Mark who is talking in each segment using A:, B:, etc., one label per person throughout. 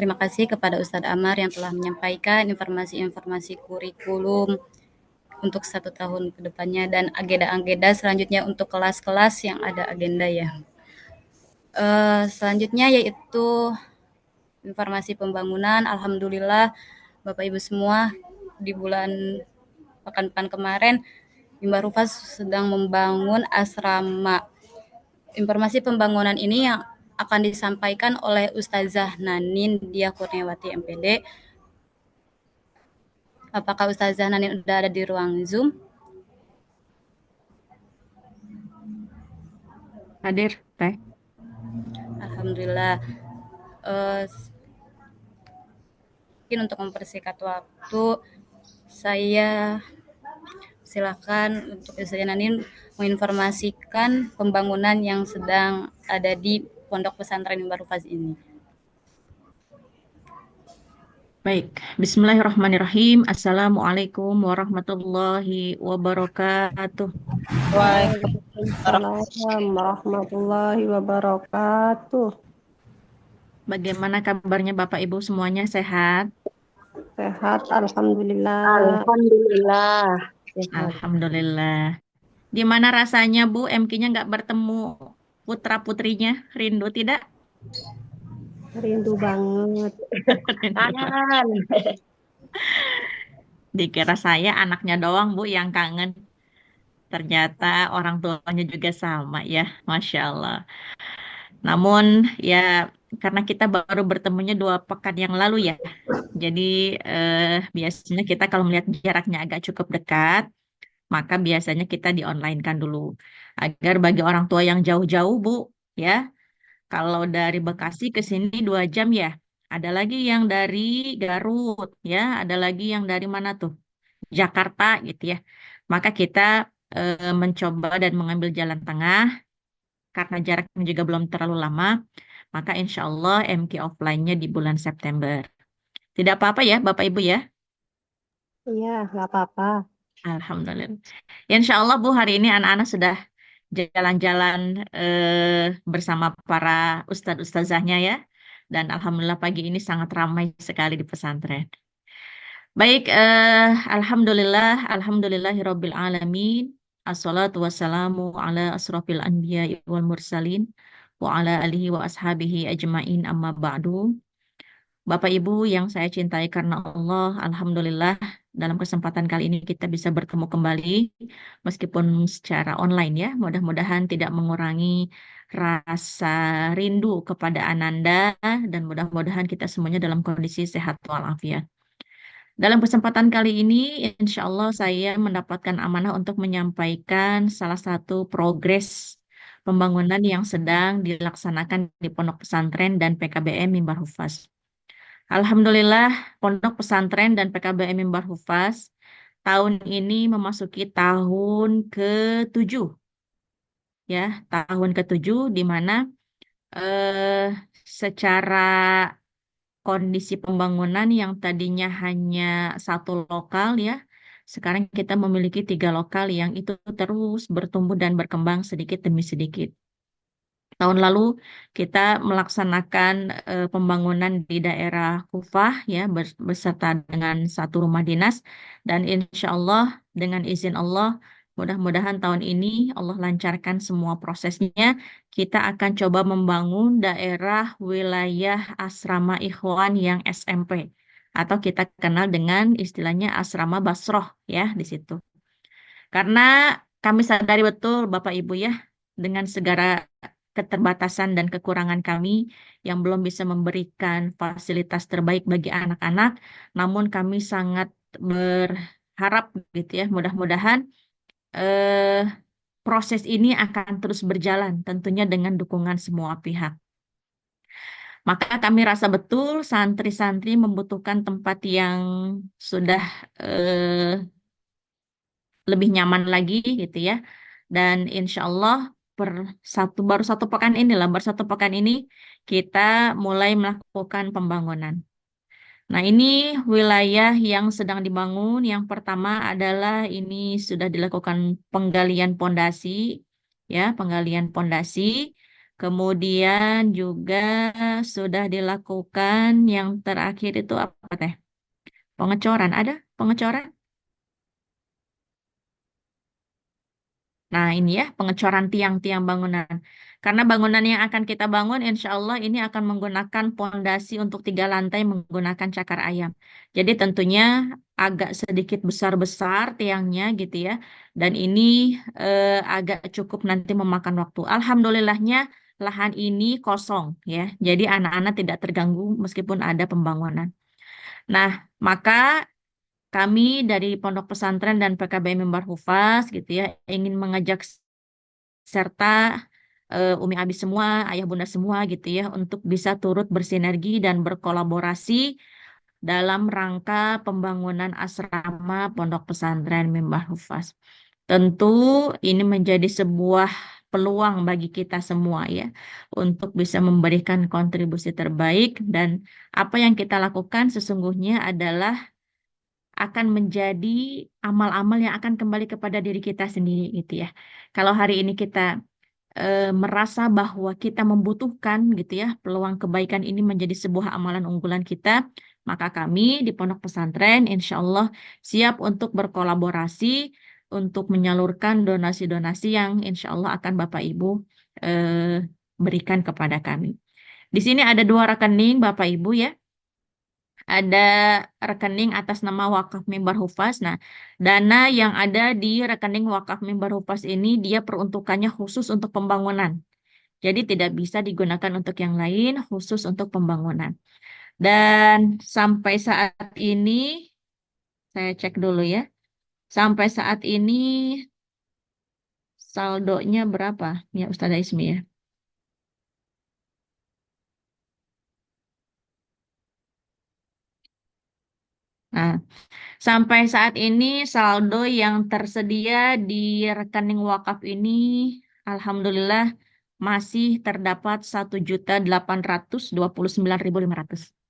A: Terima kasih kepada Ustadz Amar yang telah menyampaikan informasi-informasi kurikulum untuk 1 tahun ke depannya dan agenda-agenda selanjutnya untuk kelas-kelas yang ada agenda ya. Selanjutnya yaitu informasi pembangunan. Alhamdulillah Bapak Ibu semua di bulan pekan-pekan kemarin Mimbar Rufas sedang membangun asrama. Informasi pembangunan ini yang akan disampaikan oleh Ustazah Nanin Dia Kurniawati MPD. Apakah Ustazah Nanin sudah ada di ruang Zoom?
B: Hadir, Teh.
A: Alhamdulillah. Eh, Mungkin untuk mempersingkat waktu, saya silakan untuk Ustazah Nanin menginformasikan pembangunan yang sedang ada di Pondok Pesantren Mimbar Rufas ini.
B: Baik, Bismillahirrahmanirrahim. Assalamualaikum warahmatullahi wabarakatuh.
C: Waalaikumsalam warahmatullahi wabarakatuh.
B: Bagaimana kabarnya Bapak Ibu semuanya sehat?
C: Sehat, alhamdulillah.
D: Alhamdulillah. Sehat.
B: Alhamdulillah. Gimana rasanya Bu, MK-nya nggak bertemu putra-putrinya? Rindu tidak?
C: Rindu banget.
B: Rindu banget.
D: Kangen.
B: Dikira saya anaknya doang Bu yang kangen. Ternyata orang tuanya juga sama ya, Masya Allah. Namun ya karena kita baru bertemunya 2 pekan yang lalu ya. Jadi biasanya kita kalau melihat jaraknya agak cukup dekat, maka biasanya kita di-online-kan dulu. Agar bagi orang tua yang jauh-jauh Bu, ya, kalau dari Bekasi ke sini 2 jam ya. Ada lagi yang dari Garut, ya, ada lagi yang dari mana tuh? Jakarta gitu ya. Maka kita mencoba dan mengambil jalan tengah karena jaraknya juga belum terlalu lama, maka insya Allah MK offline-nya di bulan September. Tidak apa-apa ya, Bapak Ibu ya.
C: Iya, nggak apa-apa.
B: Alhamdulillah. Ya, insya Allah Bu, hari ini anak-anak sudah jalan-jalan bersama para ustadz-ustazahnya ya. Dan Alhamdulillah pagi ini sangat ramai sekali di pesantren. Baik, Alhamdulillahirabbil alamin. Assalatu wassalamu ala asrofil anbiya wal mursalin wa ala alihi wa ashabihi ajmain amma ba'du. Bapak Ibu yang saya cintai karena Allah, Alhamdulillah dalam kesempatan kali ini kita bisa bertemu kembali meskipun secara online ya. Mudah-mudahan tidak mengurangi rasa rindu kepada Ananda dan mudah-mudahan kita semuanya dalam kondisi sehat walafiat. Dalam kesempatan kali ini, insya Allah saya mendapatkan amanah untuk menyampaikan salah satu progres pembangunan yang sedang dilaksanakan di Pondok Pesantren dan PKBM Mimbar Hufaz. Alhamdulillah, Pondok Pesantren dan PKBM Mimbar Hufaz tahun ini memasuki tahun ke-7, ya, tahun ke-7 di mana eh, secara kondisi pembangunan yang tadinya hanya satu lokal ya, sekarang kita memiliki 3 lokal yang itu terus bertumbuh dan berkembang sedikit demi sedikit. Tahun lalu kita melaksanakan pembangunan di daerah Kufah ya beserta dengan satu rumah dinas dan insya Allah dengan izin Allah mudah-mudahan tahun ini Allah lancarkan semua prosesnya. Kita akan coba membangun daerah wilayah asrama Ikhwan yang SMP atau kita kenal dengan istilahnya asrama Basroh ya di situ. Karena kami sadari betul Bapak Ibu ya dengan segala keterbatasan dan kekurangan kami yang belum bisa memberikan fasilitas terbaik bagi anak-anak, namun kami sangat berharap gitu ya, mudah-mudahan eh, proses ini akan terus berjalan, tentunya dengan dukungan semua pihak. Maka kami rasa betul santri-santri membutuhkan tempat yang sudah eh, lebih nyaman lagi gitu ya. Dan insya Allah per baru 1 pekan inilah, baru 1 pekan ini kita mulai melakukan pembangunan. Nah ini wilayah yang sedang dibangun. Yang pertama adalah ini sudah dilakukan penggalian pondasi, ya penggalian pondasi. Kemudian juga sudah dilakukan yang terakhir itu apa teh? Pengecoran, ada pengecoran? Nah, ini ya, pengecoran tiang-tiang bangunan. Karena bangunan yang akan kita bangun, insya Allah ini akan menggunakan pondasi untuk 3 lantai menggunakan cakar ayam. Jadi tentunya agak sedikit besar-besar tiangnya gitu ya. Dan ini agak cukup nanti memakan waktu. Alhamdulillahnya lahan ini kosong ya. Jadi anak-anak tidak terganggu meskipun ada pembangunan. Nah, maka kami dari Pondok Pesantren dan PKBM Mimbar Hufaz gitu ya ingin mengajak serta Umi Abi semua, ayah bunda semua gitu ya untuk bisa turut bersinergi dan berkolaborasi dalam rangka pembangunan asrama Pondok Pesantren Mimbar Hufaz. Tentu ini menjadi sebuah peluang bagi kita semua ya untuk bisa memberikan kontribusi terbaik dan apa yang kita lakukan sesungguhnya adalah akan menjadi amal-amal yang akan kembali kepada diri kita sendiri gitu ya. Kalau hari ini kita merasa bahwa kita membutuhkan gitu ya peluang kebaikan ini menjadi sebuah amalan unggulan kita, maka kami di Pondok Pesantren insya Allah siap untuk berkolaborasi untuk menyalurkan donasi-donasi yang insya Allah akan Bapak Ibu eh, berikan kepada kami. Di sini ada 2 rekening Bapak Ibu ya. Ada rekening atas nama Wakaf Mimbar Hufaz. Nah, dana yang ada di rekening Wakaf Mimbar Hufaz ini dia peruntukannya khusus untuk pembangunan. Jadi tidak bisa digunakan untuk yang lain, khusus untuk pembangunan. Dan sampai saat ini, saya cek dulu ya. Sampai saat ini saldonya berapa? Ya Ustazah Ismi ya. Nah, sampai saat ini saldo yang tersedia di rekening wakaf ini, alhamdulillah masih terdapat 1.829.500.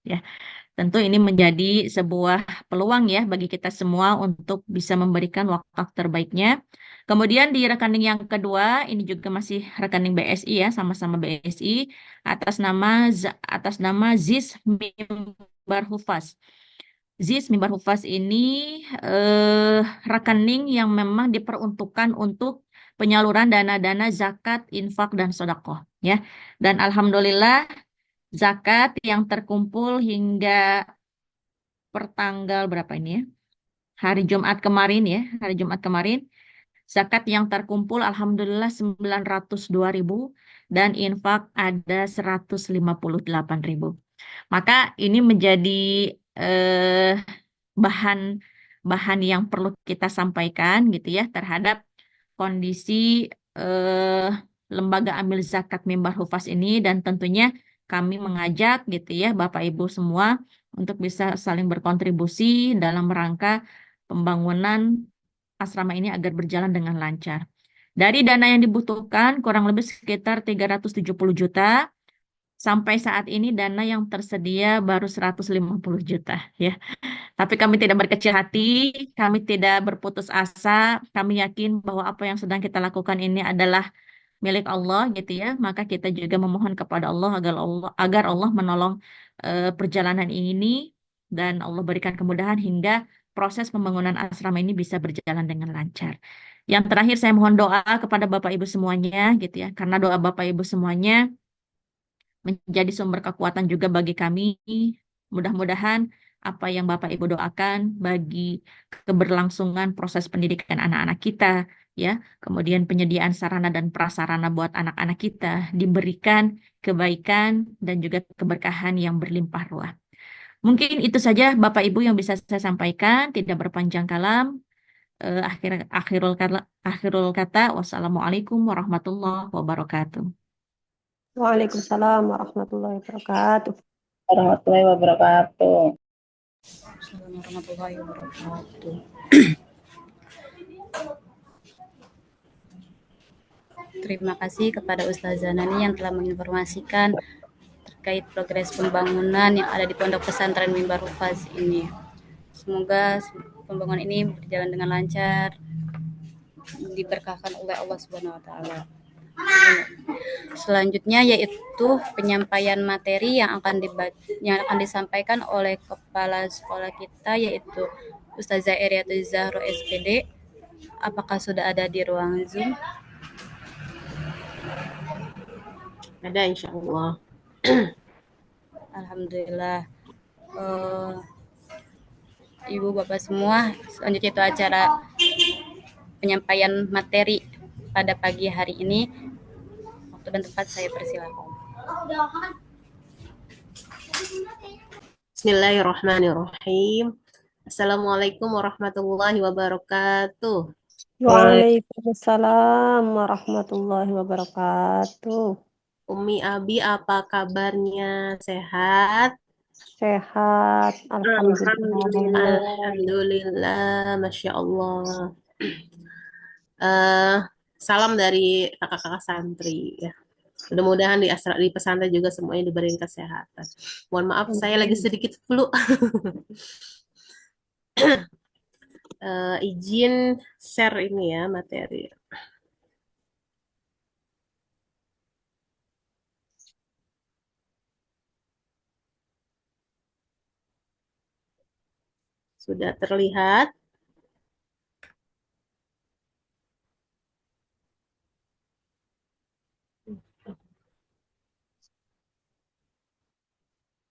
B: Ya, tentu ini menjadi sebuah peluang ya bagi kita semua untuk bisa memberikan wakaf terbaiknya. Kemudian di rekening yang kedua, ini juga masih rekening BSI ya, sama-sama BSI atas nama ZIS Mimbar Hufaz. ZIS Mimbar Hufaz ini rekening yang memang diperuntukkan untuk penyaluran dana-dana zakat, infak, dan sedekah ya. Dan alhamdulillah zakat yang terkumpul hingga pertanggal berapa ini ya? Hari Jumat kemarin ya, hari Jumat kemarin zakat yang terkumpul alhamdulillah 902.000 dan infak ada 158.000. Maka ini menjadi eh, bahan bahan yang perlu kita sampaikan gitu ya terhadap kondisi eh, lembaga amil zakat Mimbar Hufaz ini dan tentunya kami mengajak gitu ya Bapak Ibu semua untuk bisa saling berkontribusi dalam rangka pembangunan asrama ini agar berjalan dengan lancar. Dari dana yang dibutuhkan kurang lebih sekitar 370 juta. Sampai saat ini dana yang tersedia baru 150 juta ya. Tapi kami tidak berkecil hati, kami tidak berputus asa, kami yakin bahwa apa yang sedang kita lakukan ini adalah milik Allah gitu ya. Maka kita juga memohon kepada Allah agar Allah menolong perjalanan ini dan Allah berikan kemudahan hingga proses pembangunan asrama ini bisa berjalan dengan lancar. Yang terakhir saya mohon doa kepada Bapak Ibu semuanya gitu ya. Karena doa Bapak Ibu semuanya menjadi sumber kekuatan juga bagi kami. Mudah-mudahan apa yang Bapak Ibu doakan bagi keberlangsungan proses pendidikan anak-anak kita, ya, kemudian penyediaan sarana dan prasarana buat anak-anak kita diberikan kebaikan dan juga keberkahan yang berlimpah ruah. Mungkin itu saja Bapak Ibu yang bisa saya sampaikan, tidak berpanjang kalam. Akhirul kata, wassalamualaikum warahmatullahi wabarakatuh.
C: Waalaikumsalam warahmatullahi wabarakatuh.
D: Warahmatullahi wabarakatuh.
A: Assalamualaikum warahmatullahi wabarakatuh. Terima kasih kepada Ustazah Nani yang telah menginformasikan terkait progres pembangunan yang ada di Pondok Pesantren Mimbar Hufaz ini. Semoga pembangunan ini berjalan dengan lancar, diberkahkan oleh Allah Subhanahu wa taala. Selanjutnya yaitu penyampaian materi yang akan disampaikan oleh kepala sekolah kita, yaitu Ustazah Eriatul Zahro SPD. Apakah sudah ada di ruang Zoom?
E: Ada, insya Allah.
A: Alhamdulillah. Ibu Bapak semua, selanjutnya itu acara penyampaian materi pada pagi hari ini. Waktu dan tempat saya persilakan.
E: Bismillahirrahmanirrahim. Assalamualaikum warahmatullahi wabarakatuh.
C: Waalaikumsalam warahmatullahi wabarakatuh.
E: Umi Abi, apa kabarnya? Sehat?
C: Sehat, alhamdulillah.
E: Alhamdulillah, Masya Allah. Salam dari kakak-kakak santri ya. Mudah-mudahan di pesantren juga semuanya diberikan kesehatan. Mohon maaf, saya lagi sedikit flu. Izin share ini ya materi. Sudah terlihat?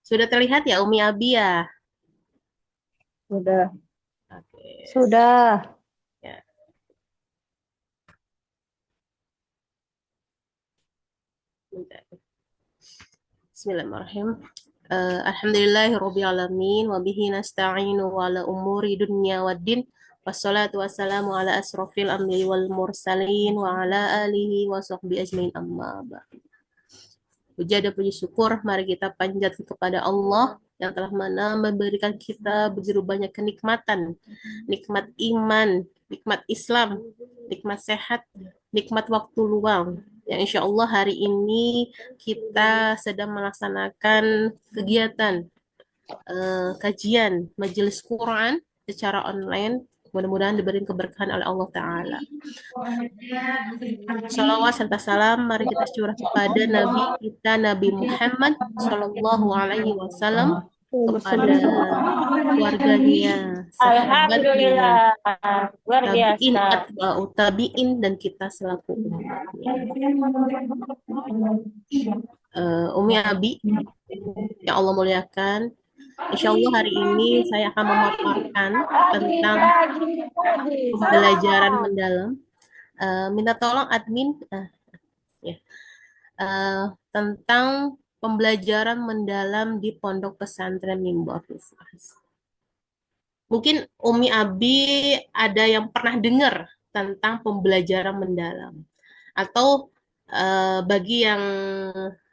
E: Sudah terlihat ya Umi Abi ya?
C: Sudah.
E: Oke.
C: Sudah.
E: Ya. Bentar. Bismillahirrahmanirrahim. Alhamdulillahirrabbilalamin wabihi nasta'inu ala umuri dunya waddin wassalatu wassalamu ala asrofil anbiya'i wal mursalin wa ala alihi wa sahbihi ajmain amma ba'du. Puja dan puji syukur mari kita panjatkan kepada Allah yang telah memberikan kita begitu banyak kenikmatan, nikmat iman, nikmat Islam, nikmat sehat, nikmat waktu luang. Yang insya Allah hari ini kita sedang melaksanakan kegiatan kajian majelis Quran secara online. Mudah-mudahan diberi keberkahan oleh Allah Ta'ala. Salawat serta salam mari kita curah kepada Nabi kita Nabi Muhammad Sallallahu Alaihi Wasallam, kepada keluarganya, sahabatnya,
D: luar
E: tabiin,
D: biasa.
E: atba'u tabiin, dan kita selaku umatnya. Umi Abi yang Allah muliakan, insya Allah hari ini saya akan memaparkan tentang pembelajaran mendalam. Minta tolong admin ya. Tentang pembelajaran mendalam di Pondok Pesantren Mimbar. Mungkin Umi Abi ada yang pernah dengar tentang pembelajaran mendalam, atau bagi yang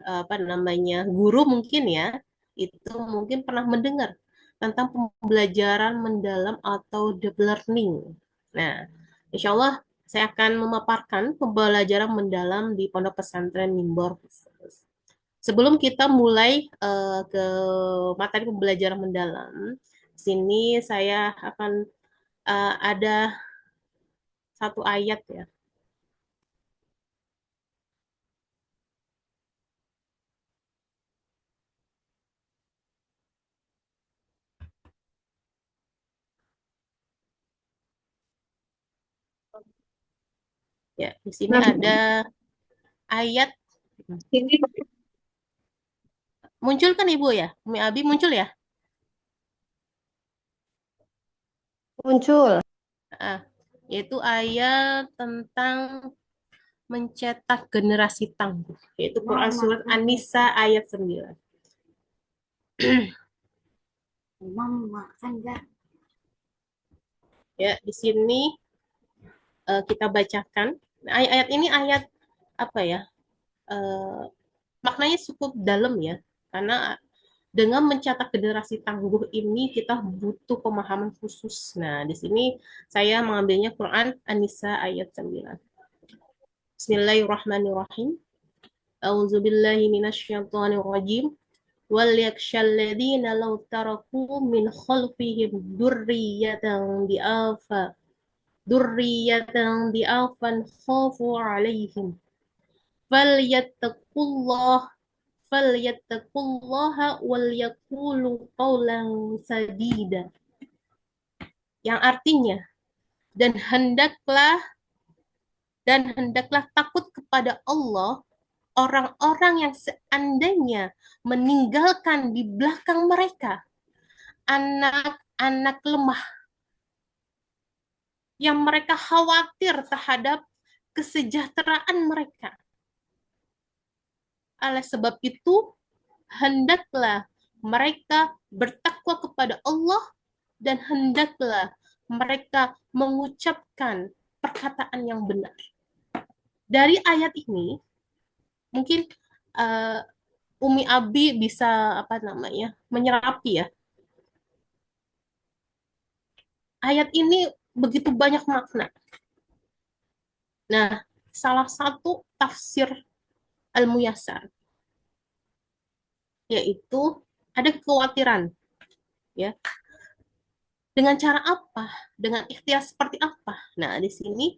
E: apa namanya guru mungkin ya, itu mungkin pernah mendengar tentang pembelajaran mendalam atau deep learning. Nah, insya Allah saya akan memaparkan pembelajaran mendalam di Pondok Pesantren Mimbar. Sebelum kita mulai ke materi pembelajaran mendalam, sini saya akan ada satu ayat ya. Ya, di sini ada ayat. Muncul kan Ibu ya? Umi Abi muncul ya?
C: Muncul.
E: Yaitu ayat tentang mencetak generasi tangguh, yaitu Quran surat An-Nisa ayat 9. Ya, di sini kita bacakan. Ayat ini ayat apa ya? Maknanya cukup dalam ya, karena dengan mencetak generasi tangguh ini kita butuh pemahaman khusus. Nah, di sini saya mengambilnya Quran An-Nisa ayat 9. Bismillahirrahmanirrahim. A'udzubillahi minasyaitonir rajim. Wal yakshal ladzina law taraku min khalfihim dzurriyyatan di'afan khafu 'alaihim falyattaqullah falyattaqullaha wal yaqulu qawlan sadida. Yang artinya, dan hendaklah takut kepada Allah orang-orang yang seandainya meninggalkan di belakang mereka anak-anak lemah yang mereka khawatir terhadap kesejahteraan mereka. Oleh sebab itu, hendaklah mereka bertakwa kepada Allah dan hendaklah mereka mengucapkan perkataan yang benar. Dari ayat ini, mungkin Umi Abi bisa menyerapi ya. Ayat ini begitu banyak makna. Nah, salah satu tafsir Al-Muyassar yaitu ada kekhawatiran, ya. Dengan cara apa? Dengan ikhtiar seperti apa? Nah, di sini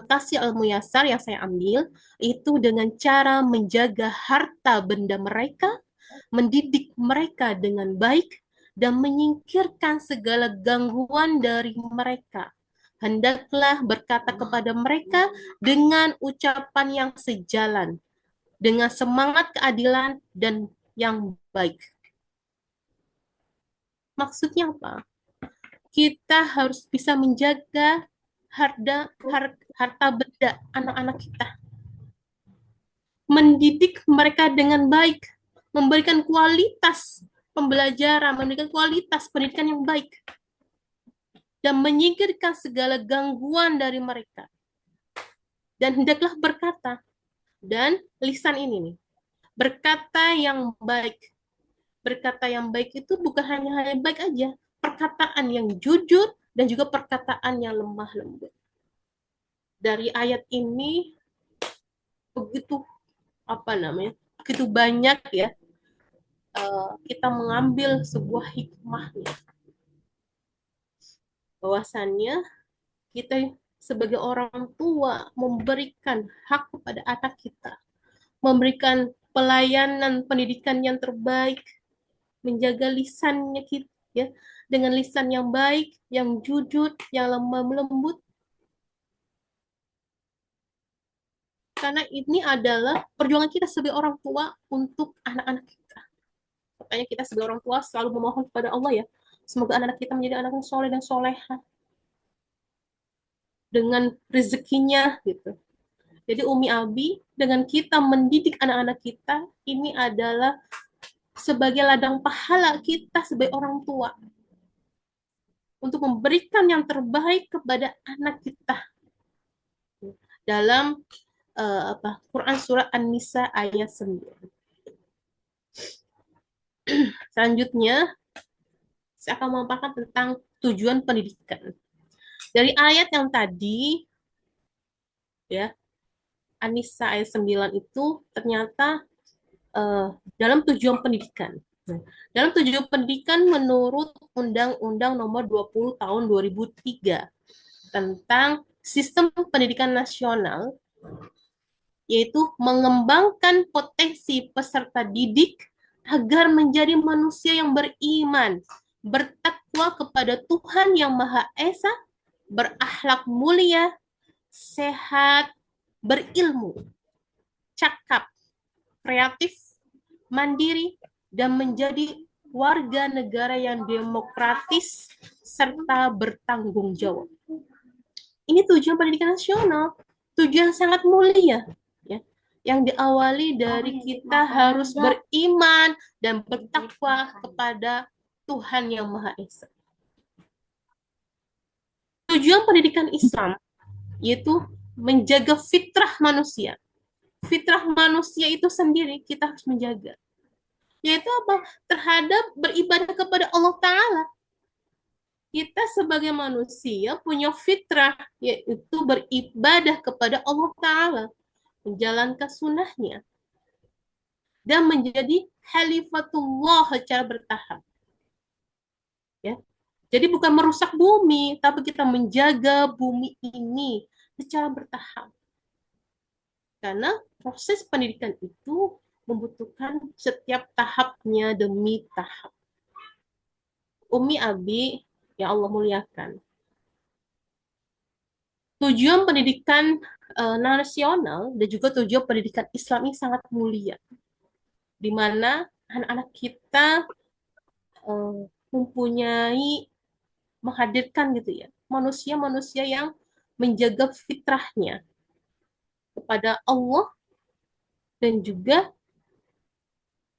E: tafsir Al-Muyassar yang saya ambil itu dengan cara menjaga harta benda mereka, mendidik mereka dengan baik, dan menyingkirkan segala gangguan dari mereka. Hendaklah berkata kepada mereka dengan ucapan yang sejalan, dengan semangat keadilan dan yang baik. Maksudnya apa? Kita harus bisa menjaga harta benda anak-anak kita. Mendidik mereka dengan baik, memberikan kualitas pembelajaran, memberikan kualitas pendidikan yang baik, dan menyingkirkan segala gangguan dari mereka. Dan hendaklah berkata, dan lisan ini nih, berkata yang baik. Berkata yang baik itu bukan hanya baik aja, perkataan yang jujur dan juga perkataan yang lemah lembut. Dari ayat ini begitu begitu banyak ya kita mengambil sebuah hikmahnya, bahwasannya kita sebagai orang tua memberikan hak kepada anak kita, memberikan pelayanan pendidikan yang terbaik, menjaga lisannya kita ya, dengan lisan yang baik, yang jujur, yang lemah lembut. Karena ini adalah perjuangan kita sebagai orang tua untuk anak-anak kita. Makanya kita sebagai orang tua selalu memohon kepada Allah ya, semoga anak-anak kita menjadi anak yang soleh dan soleha dengan rezekinya gitu. Jadi Umi Abi, dengan kita mendidik anak-anak kita, ini adalah sebagai ladang pahala kita sebagai orang tua untuk memberikan yang terbaik kepada anak kita. Dalam Quran surah An-Nisa ayat 9. Selanjutnya, saya akan memaparkan tentang tujuan pendidikan. Dari ayat yang tadi, ya, An-Nisa ayat 9 itu ternyata dalam tujuan pendidikan. Nah, dalam tujuan pendidikan menurut Undang-Undang Nomor 20 Tahun 2003 tentang Sistem Pendidikan Nasional, yaitu mengembangkan potensi peserta didik agar menjadi manusia yang beriman, bertakwa kepada Tuhan Yang Maha Esa, berakhlak mulia, sehat, berilmu, cakap, kreatif, mandiri, dan menjadi warga negara yang demokratis serta bertanggung jawab. Ini tujuan pendidikan nasional, tujuan sangat mulia, ya, yang diawali dari kita harus beriman dan bertakwa kepada Tuhan Yang Maha Esa. Tujuan pendidikan Islam yaitu menjaga fitrah manusia. Fitrah manusia itu sendiri kita harus menjaga. Yaitu apa? Terhadap beribadah kepada Allah Ta'ala. Kita sebagai manusia punya fitrah, yaitu beribadah kepada Allah Ta'ala, menjalankan sunnahnya, dan menjadi khalifatullah secara bertahap. Ya. Jadi bukan merusak bumi, tapi kita menjaga bumi ini secara bertahap. Karena proses pendidikan itu membutuhkan setiap tahapnya demi tahap. Umi Abi, ya Allah muliakan. Tujuan pendidikan nasional dan juga tujuan pendidikan Islam ini sangat mulia, di mana anak-anak kita mempunyai menghadirkan gitu ya manusia-manusia yang menjaga fitrahnya kepada Allah dan juga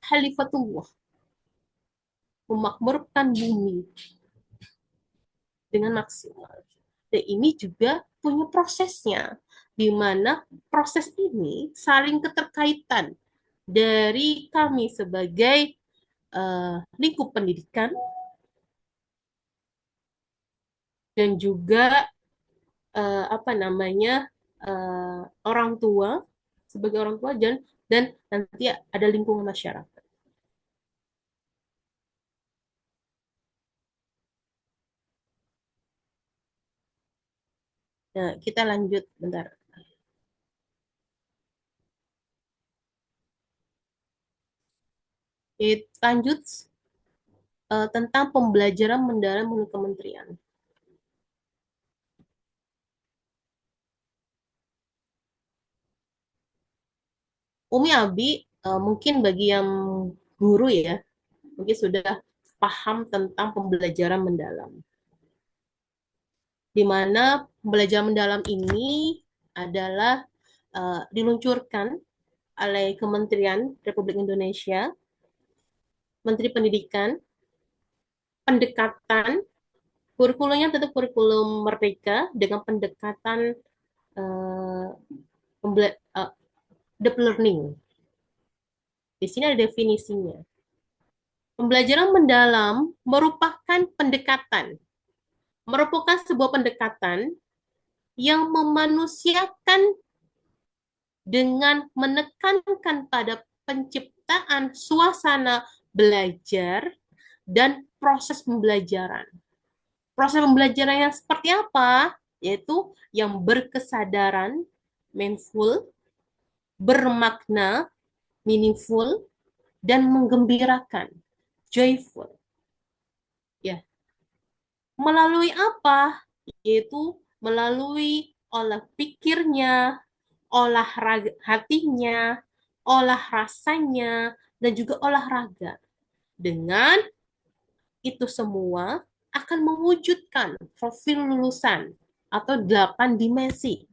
E: khalifatullah, memakmurkan bumi dengan maksimal. Dan ini juga punya prosesnya, di mana proses ini saling keterkaitan dari kami sebagai lingkup pendidikan dan juga apa namanya orang tua sebagai orang tua dan nanti ada lingkungan masyarakat. Nah, kita lanjut bentar. Lanjut tentang pembelajaran mendalam menurut kementerian. Umi Abi, mungkin bagi yang guru ya, mungkin sudah paham tentang pembelajaran mendalam. Di mana pembelajaran mendalam ini adalah diluncurkan oleh Kementerian Republik Indonesia, Menteri Pendidikan, pendekatan, kurikulumnya tetap kurikulum merdeka dengan pendekatan uh, deep learning. Di sini ada definisinya. Pembelajaran mendalam merupakan sebuah pendekatan yang memanusiakan dengan menekankan pada penciptaan suasana belajar dan proses pembelajaran. Proses pembelajaran yang seperti apa? Yaitu yang berkesadaran, mindful, bermakna, meaningful, dan menggembirakan, joyful. Ya. Melalui apa? Yaitu melalui olah pikirnya, olah hatinya, olah rasanya, dan juga olahraga. Dengan itu semua akan mewujudkan profil lulusan atau 8 dimensi.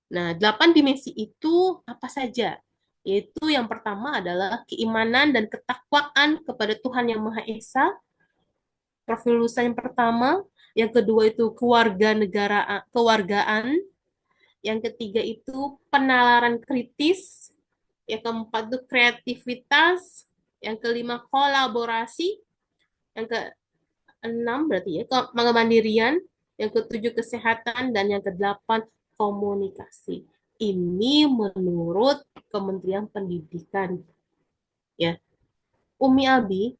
E: Nah, 8 dimensi itu apa saja? Yaitu yang pertama adalah keimanan dan ketakwaan kepada Tuhan Yang Maha Esa. Profil lulusan yang pertama. Yang kedua itu kewargaan. Yang ketiga itu penalaran kritis. Yang keempat itu kreativitas. Yang kelima kolaborasi. Yang keenam berarti ya kemandirian. Yang ketujuh kesehatan dan yang kedelapan komunikasi. Ini menurut Kementerian Pendidikan. Ya, Umi Abi,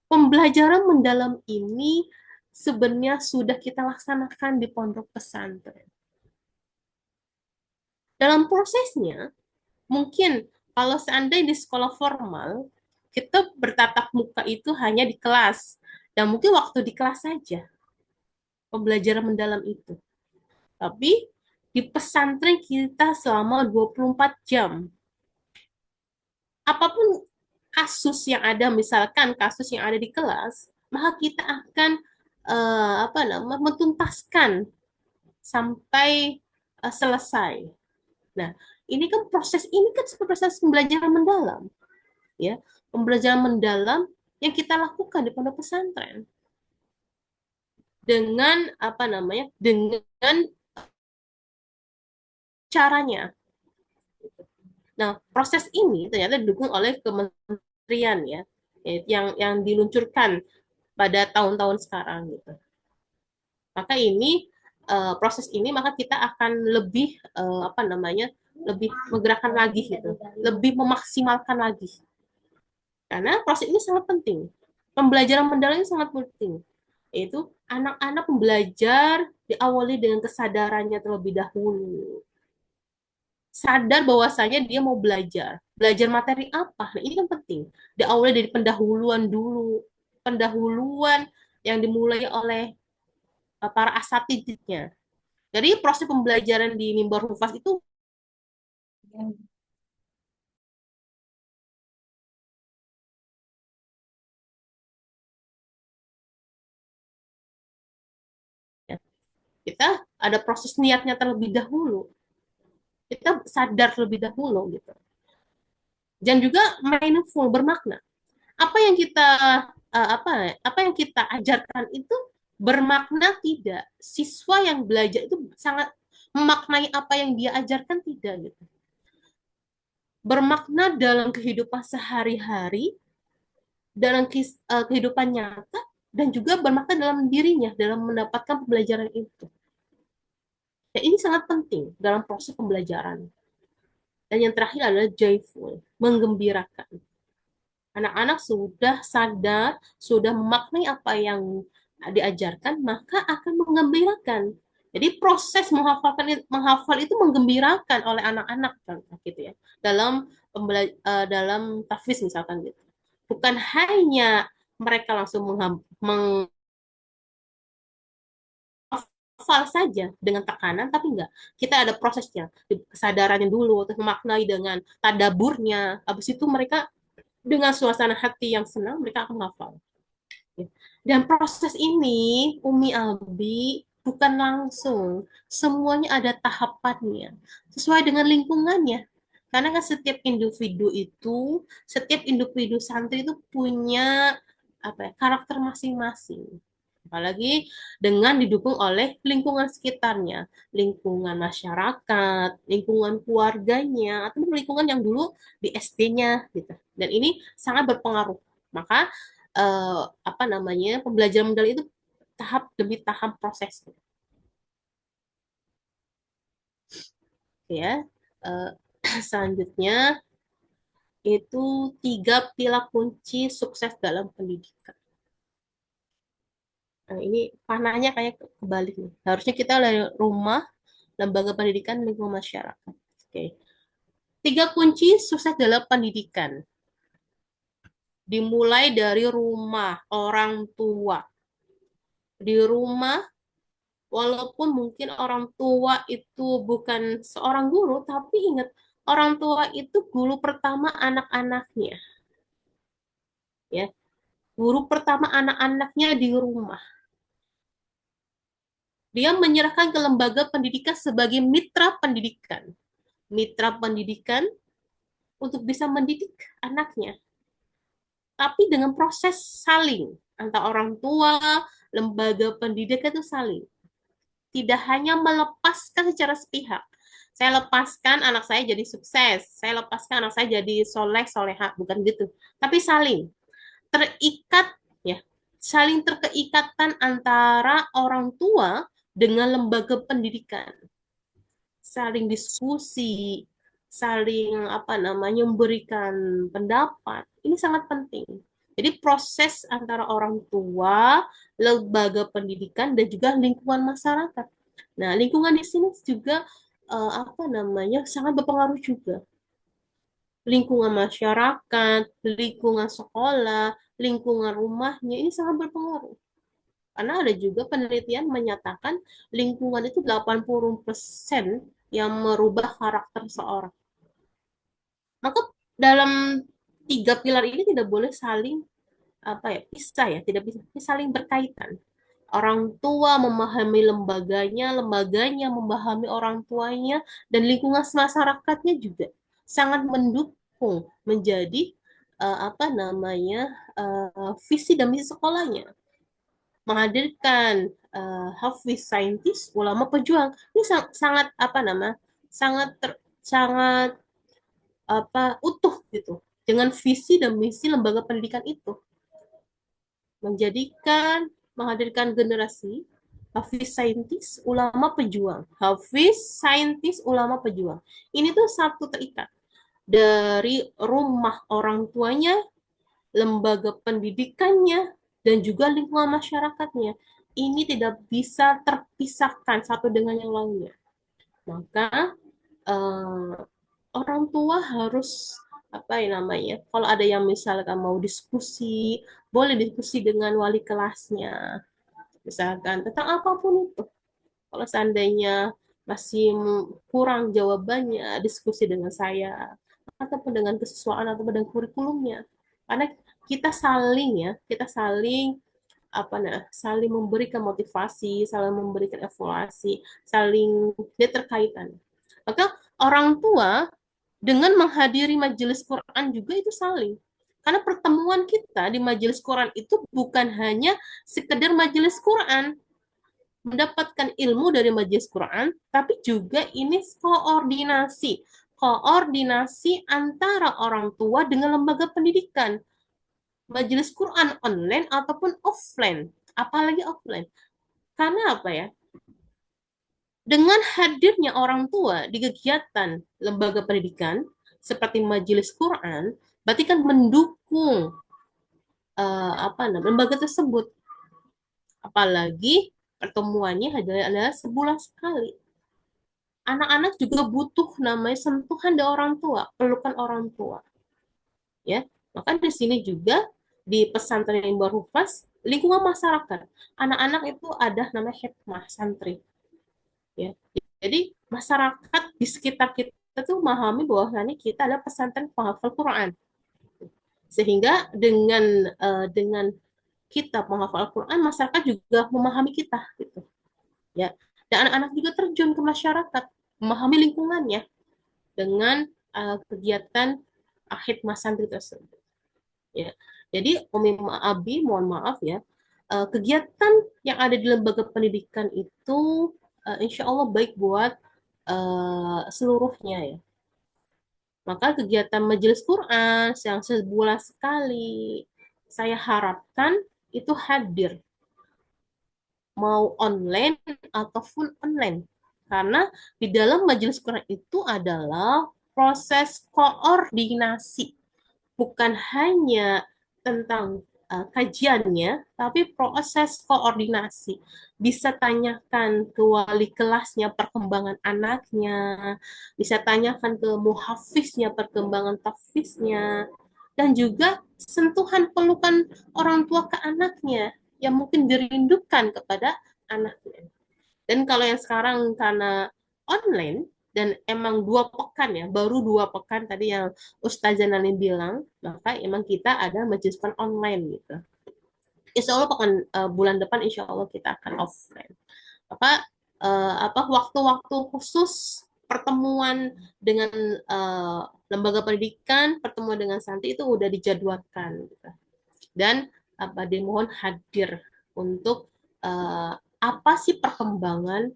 E: pembelajaran mendalam ini sebenarnya sudah kita laksanakan di pondok pesantren. Dalam prosesnya, mungkin kalau seandainya di sekolah formal, kita bertatap muka itu hanya di kelas. Dan mungkin waktu di kelas saja pembelajaran mendalam itu. Tapi di pesantren kita selama 24 jam. Apapun kasus yang ada, misalkan kasus yang ada di kelas, maka kita akan menuntaskan sampai selesai. Nah, ini kan proses ini kan seperti proses pembelajaran mendalam, ya, pembelajaran mendalam yang kita lakukan di pondok pesantren dengan dengan caranya. Nah, proses ini ternyata didukung oleh kementerian ya, yang diluncurkan pada tahun-tahun sekarang gitu. Maka ini proses ini maka kita akan lebih lebih menggerakkan lagi gitu, lebih memaksimalkan lagi. Karena proses ini sangat penting. Pembelajaran mendalam ini sangat penting. Yaitu anak-anak belajar diawali dengan kesadarannya terlebih dahulu. sadar bahwasanya dia mau belajar. Belajar materi apa? Nah, ini kan penting. Diawali dari pendahuluan dulu. Pendahuluan yang dimulai oleh para asatidnya. Jadi proses pembelajaran di Mimbar Hufaz itu kita ada proses niatnya terlebih dahulu. Kita sadar terlebih dahulu gitu. Dan juga mindful, bermakna. Apa yang kita apa yang kita ajarkan itu bermakna tidak. Siswa yang belajar itu sangat memaknai apa yang dia ajarkan tidak gitu. Bermakna dalam kehidupan sehari-hari, dalam kehidupan nyata, dan juga bermakna dalam dirinya dalam mendapatkan pembelajaran itu. Ya, ini sangat penting dalam proses pembelajaran. Dan yang terakhir adalah joyful, menggembirakan. Anak-anak sudah sadar, sudah memaknai apa yang diajarkan, maka akan menggembirakan. Jadi proses menghafal itu menggembirakan oleh anak-anak gitu ya. Dalam tahfiz misalkan gitu. Bukan hanya mereka langsung menghafal saja dengan tekanan, tapi enggak. Kita ada prosesnya, kesadarannya dulu, terus memaknai dengan tadaburnya. Habis itu mereka dengan suasana hati yang senang, mereka akan menghafal. Dan proses ini, Umi Abi, bukan langsung. Semuanya ada tahapannya. Sesuai dengan lingkungannya. Karena kan setiap individu santri itu punya karakter masing-masing. Apalagi dengan didukung oleh lingkungan sekitarnya, lingkungan masyarakat, lingkungan keluarganya, atau lingkungan yang dulu di SD-nya gitu. Dan ini sangat berpengaruh. Maka pembelajaran modal itu tahap demi tahap proses ya. Eh, Selanjutnya itu 3 pilar kunci sukses dalam pendidikan. Nah, ini panahnya kayak kebalik nih. Harusnya kita dari rumah, lembaga pendidikan, lingkungan masyarakat. Oke. 3 kunci sukses dalam pendidikan. Dimulai dari rumah, orang tua. Di rumah, walaupun mungkin orang tua itu bukan seorang guru, tapi ingat, orang tua itu guru pertama anak-anaknya. Ya, guru pertama anak-anaknya di rumah. Dia menyerahkan ke lembaga pendidikan sebagai mitra pendidikan. Mitra pendidikan untuk bisa mendidik anaknya. Tapi dengan proses saling antara orang tua, lembaga pendidikan itu saling. Tidak hanya melepaskan secara sepihak. Saya lepaskan anak saya jadi sukses, saya lepaskan anak saya jadi soleh, soleha, bukan gitu. Tapi saling terikat, ya, saling terkeikatan antara orang tua dengan lembaga pendidikan. Saling diskusi, saling memberikan pendapat. Ini sangat penting. Jadi proses antara orang tua, lembaga pendidikan, dan juga lingkungan masyarakat. Nah, lingkungan di sini juga sangat berpengaruh juga. Lingkungan masyarakat, lingkungan sekolah, lingkungan rumahnya ini sangat berpengaruh. Karena ada juga penelitian menyatakan lingkungan itu 80% yang merubah karakter seorang. Maka dalam 3 pilar ini tidak boleh saling pisah ya, tidak bisa saling berkaitan. Orang tua memahami lembaganya, lembaganya memahami orang tuanya, dan lingkungan masyarakatnya juga sangat mendukung menjadi visi dan misi sekolahnya. Menghadirkan hafiz, saintis, ulama, pejuang. Ini sangat sangat utuh gitu dengan visi dan misi lembaga pendidikan itu, menghadirkan generasi hafiz, saintis, ulama, pejuang. Hafiz, saintis, ulama, pejuang. Ini tuh satu terikat dari rumah orang tuanya, lembaga pendidikannya, dan juga lingkungan masyarakatnya. Ini tidak bisa terpisahkan satu dengan yang lainnya. Maka eh, orang tua harus apa ya namanya, kalau ada yang misalkan mau diskusi, boleh diskusi dengan wali kelasnya, misalkan tentang apapun itu. Kalau seandainya masih kurang jawabannya, diskusi dengan saya, ataupun dengan kesesuaian ataupun dengan kurikulumnya. Karena kita saling apa nah, saling memberikan motivasi, saling memberikan evaluasi, saling dia terkaitan. Maka orang tua dengan menghadiri majelis Quran juga itu saling. Karena pertemuan kita di majelis Quran itu bukan hanya sekedar majelis Quran, mendapatkan ilmu dari majelis Quran, tapi juga ini koordinasi. Koordinasi antara orang tua dengan lembaga pendidikan. Majelis Quran online ataupun offline. Apalagi offline. Karena apa ya? Dengan hadirnya orang tua di kegiatan lembaga pendidikan seperti majelis Quran, berarti kan mendukung lembaga tersebut. Apalagi pertemuannya adalah sebulan sekali. Anak-anak juga butuh namanya sentuhan dari orang tua, pelukan orang tua. Ya, maka di sini juga di pesantren Imbar Hufaz, lingkungan masyarakat, anak-anak itu ada namanya hikmah santri. Ya, jadi masyarakat di sekitar kita tuh memahami bahwa kita adalah pesantren penghafal Quran. Sehingga dengan kita menghafal Al-Quran, masyarakat juga memahami kita gitu. Ya. Dan anak-anak juga terjun ke masyarakat, memahami lingkungannya dengan kegiatan khidmah santri tersebut. Ya. Jadi Umi Abi mohon maaf ya, kegiatan yang ada di lembaga pendidikan itu insya Allah baik buat seluruhnya ya. Maka kegiatan majelis Quran yang sebulan sekali saya harapkan itu hadir, mau online ataupun online. Karena di dalam majelis Quran itu adalah proses koordinasi, bukan hanya tentang kajiannya, tapi proses koordinasi. Bisa tanyakan ke wali kelasnya perkembangan anaknya, bisa tanyakan ke muhafiznya perkembangan tahfiznya, dan juga sentuhan pelukan orang tua ke anaknya yang mungkin dirindukan kepada anaknya. Dan kalau yang sekarang karena online, dan emang 2 pekan ya, baru 2 pekan tadi yang Ustazah Nani bilang, maka emang kita ada majelis online gitu. Insya Allah bulan depan insya Allah kita akan offline. Maka waktu-waktu khusus pertemuan dengan lembaga pendidikan, pertemuan dengan santri itu udah dijadwalkan gitu. Dan dimohon hadir untuk apa sih perkembangan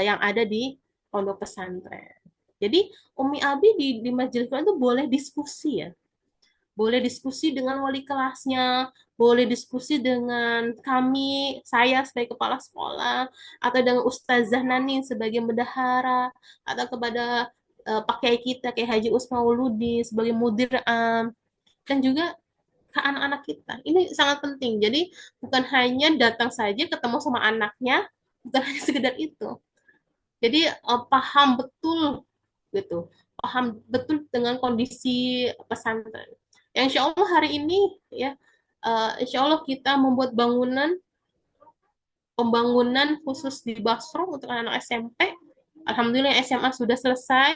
E: yang ada di pondok pesantren. Jadi Umi Abi di majelis itu boleh diskusi ya, boleh diskusi dengan wali kelasnya, boleh diskusi dengan kami, saya sebagai kepala sekolah, atau dengan Ustazah Nanin sebagai bendahara, atau kepada Pak Kiai kita, kayak Haji Usmauludi sebagai mudir dan juga ke anak-anak kita. Ini sangat penting. Jadi bukan hanya datang saja ketemu sama anaknya, bukan hanya sekedar itu. Jadi paham betul gitu, paham betul dengan kondisi pesantren. Yang insya Allah hari ini ya, insya Allah kita membuat pembangunan khusus di Basro untuk anak-anak SMP. Alhamdulillah SMA sudah selesai.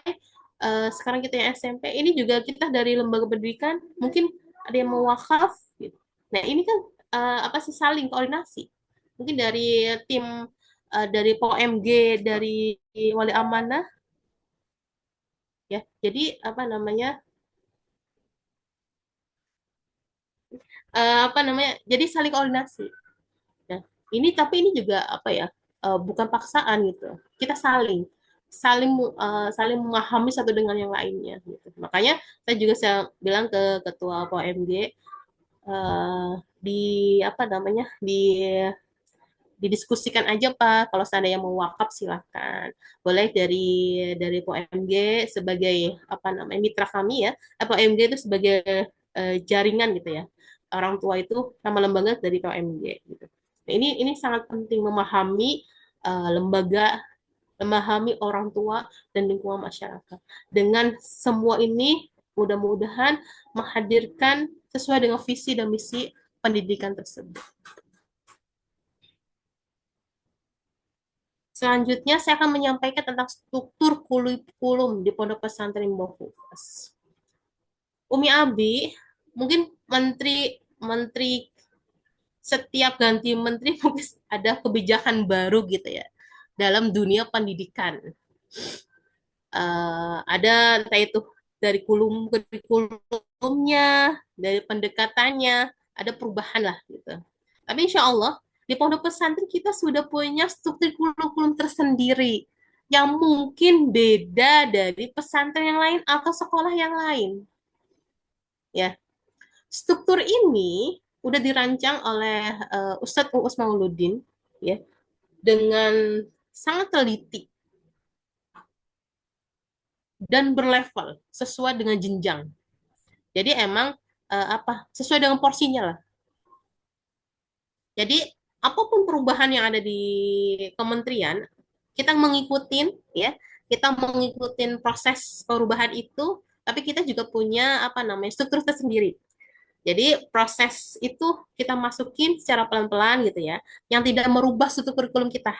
E: Sekarang kita yang SMP. Ini juga kita dari lembaga pendidikan mungkin ada yang mau wakaf. Gitu. Nah ini kan saling koordinasi. Mungkin dari tim dari POMG, dari Wali Amanah, ya. Jadi jadi saling koordinasi. Nah, ini juga bukan paksaan gitu. Kita saling memahami satu dengan yang lainnya gitu. Makanya saya bilang ke ketua POMG didiskusikan aja Pak, kalau seandainya mau wakaf silakan. Boleh dari POMG sebagai mitra kami ya. POMG itu sebagai jaringan gitu ya. Orang tua itu nama lembaga dari POMG gitu. Nah, ini sangat penting memahami lembaga, memahami orang tua dan lingkungan masyarakat. Dengan semua ini, mudah-mudahan menghadirkan sesuai dengan visi dan misi pendidikan tersebut. Selanjutnya, saya akan menyampaikan tentang struktur kurikulum di Pondok Pesantren Mbah Hufaz. Umi Abi, mungkin menteri setiap ganti menteri mungkin ada kebijakan baru gitu ya dalam dunia pendidikan. Ada entah itu dari kurikulumnya, dari pendekatannya, ada perubahan lah gitu. Tapi insya Allah di pondok pesantren kita sudah punya struktur kurikulum tersendiri yang mungkin beda dari pesantren yang lain atau sekolah yang lain. Ya, struktur ini udah dirancang oleh Ustadz Uus Mauludin ya dengan sangat teliti dan berlevel sesuai dengan jenjang. Jadi emang sesuai dengan porsinya lah. Jadi apapun perubahan yang ada di kementerian, kita mengikutin ya, kita mengikutin proses perubahan itu, tapi kita juga punya struktur tersendiri. Jadi proses itu kita masukin secara pelan-pelan gitu ya, yang tidak merubah struktur kurikulum kita.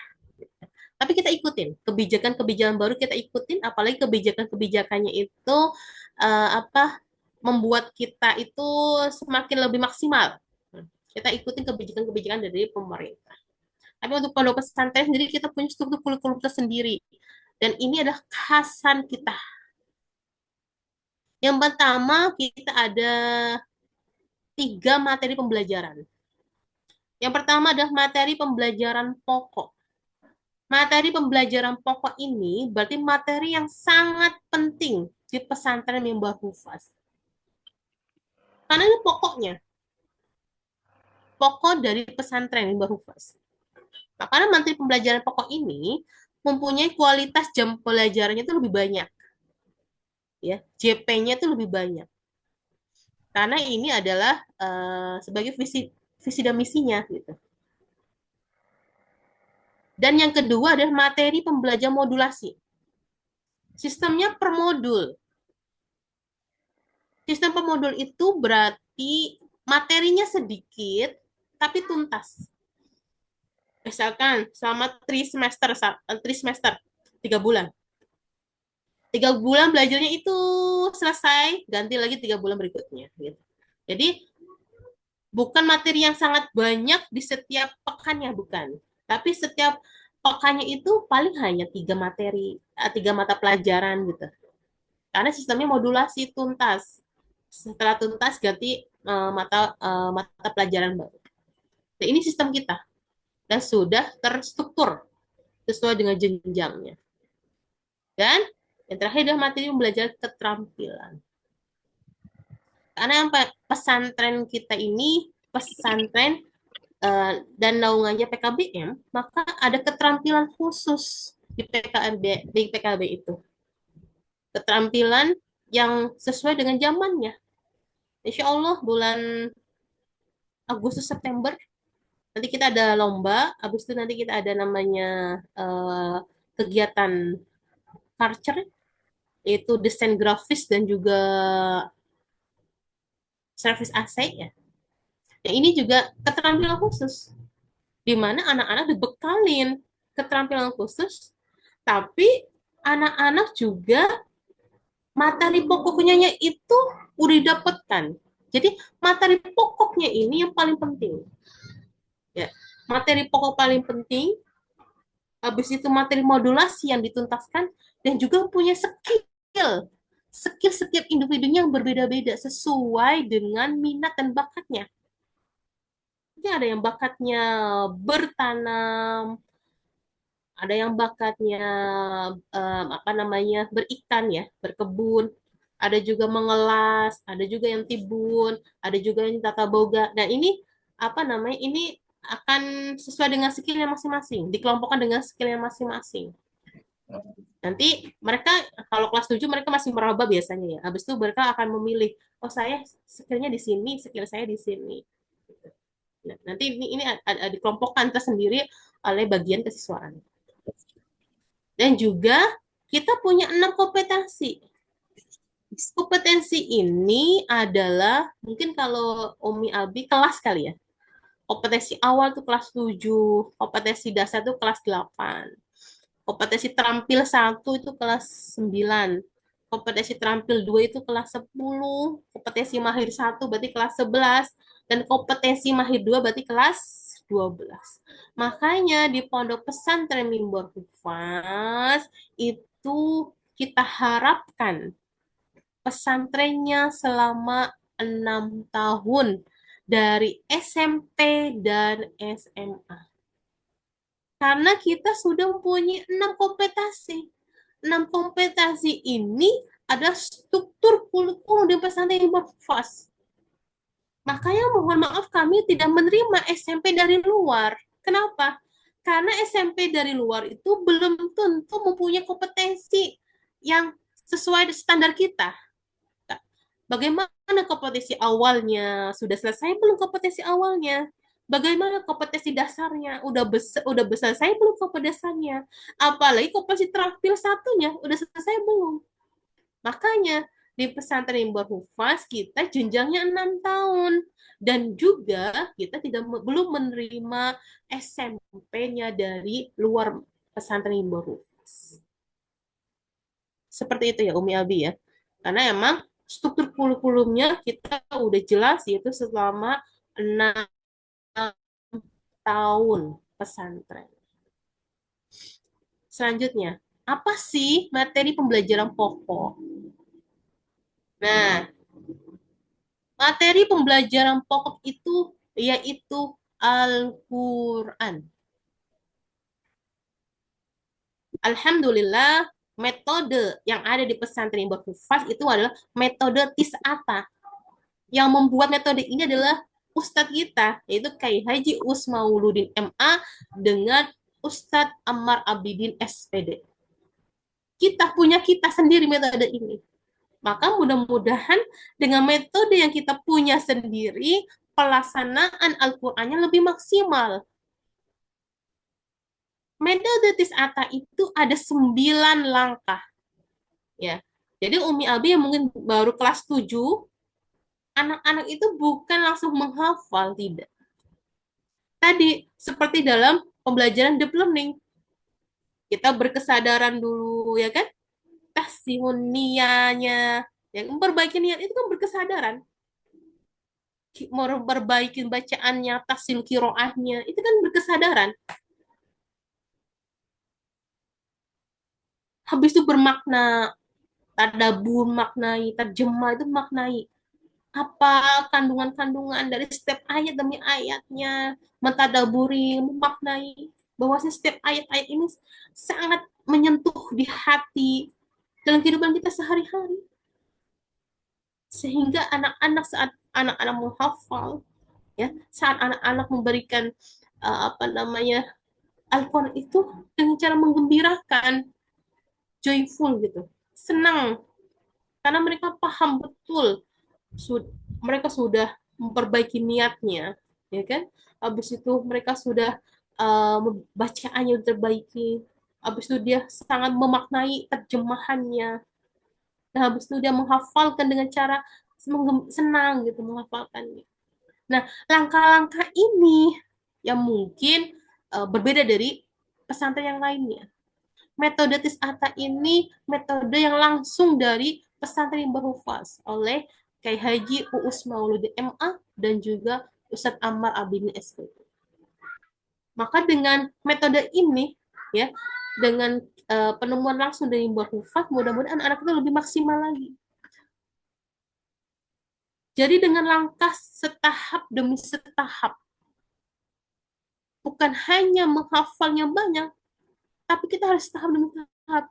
E: Tapi kita ikutin kebijakan-kebijakan baru, kita ikutin, apalagi kebijakan-kebijakannya itu membuat kita itu semakin lebih maksimal. Kita ikutin kebijakan-kebijakan dari pemerintah. Tapi untuk pondok pesantren sendiri kita punya struktur kurikulum tersendiri, dan ini adalah khasan kita. Yang pertama, kita ada 3 materi pembelajaran. Yang pertama adalah materi pembelajaran pokok. Materi pembelajaran pokok ini berarti materi yang sangat penting di pesantren Mbah Hufaz. Karena ini pokoknya. Pokok dari pesantren Mbah Hufaz. Nah, karena materi pembelajaran pokok ini mempunyai kualitas jam pelajarannya itu lebih banyak. Ya, JP-nya itu lebih banyak. Karena ini adalah sebagai visi dan misinya gitu. Dan yang kedua adalah materi pembelajaran modulasi. Sistemnya per modul. Sistem per modul itu berarti materinya sedikit, tapi tuntas. Misalkan selama 3 semester, 3 bulan. 3 bulan belajarnya itu selesai, ganti lagi 3 bulan berikutnya. Gitu. Jadi, bukan materi yang sangat banyak di setiap pekannya, bukan. Tapi setiap pekannya itu paling hanya 3 materi, 3 mata pelajaran gitu. Karena sistemnya modulasi tuntas. Setelah tuntas ganti mata pelajaran baru. Nah, ini sistem kita dan sudah terstruktur sesuai dengan jenjangnya. Dan yang terakhir adalah materi pembelajaran keterampilan. Karena yang pesantren kita ini pesantren dan naungannya PKBM, maka ada keterampilan khusus di PKB itu. Keterampilan yang sesuai dengan zamannya. Insya Allah bulan Agustus September nanti kita ada lomba, habis itu nanti kita ada namanya kegiatan culture, yaitu desain grafis dan juga service AC ya. Nah, ini juga keterampilan khusus, di mana anak-anak dibekalin keterampilan khusus, tapi anak-anak juga materi pokoknya itu udah didapatkan. Jadi materi pokoknya ini yang paling penting. Ya, materi pokok paling penting, habis itu materi modulasi yang dituntaskan, dan juga punya skill setiap individunya yang berbeda-beda sesuai dengan minat dan bakatnya. Jadi ada yang bakatnya bertanam, ada yang bakatnya berikan ya, berkebun, ada juga mengelas, ada juga yang tibun, ada juga yang tata boga. Dan ini ini akan sesuai dengan skillnya masing-masing, dikelompokkan dengan skillnya masing-masing. Nanti mereka kalau kelas 7 mereka masih meraba biasanya ya. Habis itu mereka akan memilih, oh saya skillnya di sini, skill saya di sini. Nanti ini ada dikelompokkan tersendiri oleh bagian kesiswaan. Dan juga kita punya 6 kompetensi. Kompetensi ini adalah mungkin kalau Umi Abi kelas kali ya. Kompetensi awal tuh kelas 7, kompetensi dasar tuh kelas 8. Kompetensi terampil 1 itu kelas 9. Kompetensi terampil 2 itu kelas 10. Kompetensi mahir 1 berarti kelas 11. Dan kompetensi mahir 2 berarti kelas 12. Makanya di Pondok Pesantren Mimbar Hufaz itu kita harapkan pesantrennya selama 6 tahun dari SMP dan SMA. Karena kita sudah mempunyai 6 kompetensi. 6 kompetensi ini ada struktur kurikulum di pesantren Mimbar Hufaz. Makanya mohon maaf kami tidak menerima SMP dari luar. Kenapa? Karena SMP dari luar itu belum tentu mempunyai kompetensi yang sesuai standar kita. Bagaimana kompetensi awalnya? Sudah selesai belum kompetensi awalnya? Bagaimana kompetensi dasarnya? Udah selesai belum kompetensinya? Apalagi kompetensi terampil satunya udah selesai belum? Makanya di pesantren Mimbar Hufaz kita jenjangnya 6 tahun dan juga kita belum menerima SMP-nya dari luar pesantren Mimbar Hufaz. Seperti itu ya Umi Abi ya. Karena emang struktur kurikulumnya kita udah jelas yaitu selama 6 tahun pesantren. Selanjutnya, apa sih materi pembelajaran pokok? Nah, materi pembelajaran pokok itu yaitu Al-Quran. Alhamdulillah, metode yang ada di pesantren Mimbar Hufaz itu adalah metode Tis'ata. Yang membuat metode ini adalah Ustadz kita, yaitu Kiai Haji Usmauluddin MA dengan Ustadz Ammar Abidin SPD. Kita sendiri metode ini. Maka mudah-mudahan dengan metode yang kita punya sendiri, pelaksanaan Al-Qur'annya lebih maksimal. Metode Tis'ata itu ada 9 langkah. Ya. Jadi Umi Abi yang mungkin baru kelas 7, anak-anak itu bukan langsung menghafal, tidak. Tadi, seperti dalam pembelajaran deep learning, kita berkesadaran dulu, ya kan? Tahsihun niyanya, yang memperbaiki niat itu kan berkesadaran. Memperbaiki bacaannya, tahsin kiroahnya, itu kan berkesadaran. Habis itu bermakna, tadabur maknai, terjemah itu maknai. Apa kandungan-kandungan dari setiap ayat demi ayatnya, mentadaburi, memaknai bahwasanya setiap ayat-ayat ini sangat menyentuh di hati dalam kehidupan kita sehari-hari. Sehingga anak-anak saat anak-anak menghafal, ya, saat anak-anak memberikan Al-Quran itu dengan cara menggembirakan, joyful gitu, senang, karena mereka paham betul, mereka sudah memperbaiki niatnya, ya kan? Habis itu mereka sudah bacaannya terbaiki, habis itu dia sangat memaknai terjemahannya, dan habis itu dia menghafalkan dengan cara senang gitu menghafalkannya. Nah, langkah-langkah ini yang mungkin berbeda dari pesantren yang lainnya. Metode Tis'ata ini metode yang langsung dari pesantren Mimbar Hufaz oleh Kiai Haji Uus Mauludi MA dan juga Ustadz Ammar Abidin SPD. Maka dengan metode ini, ya, dengan penemuan langsung dari Mimbar Hufaz, mudah-mudahan anak-anak itu lebih maksimal lagi. Jadi dengan langkah setahap demi setahap, bukan hanya menghafalnya banyak, tapi kita harus tahap demi tahap.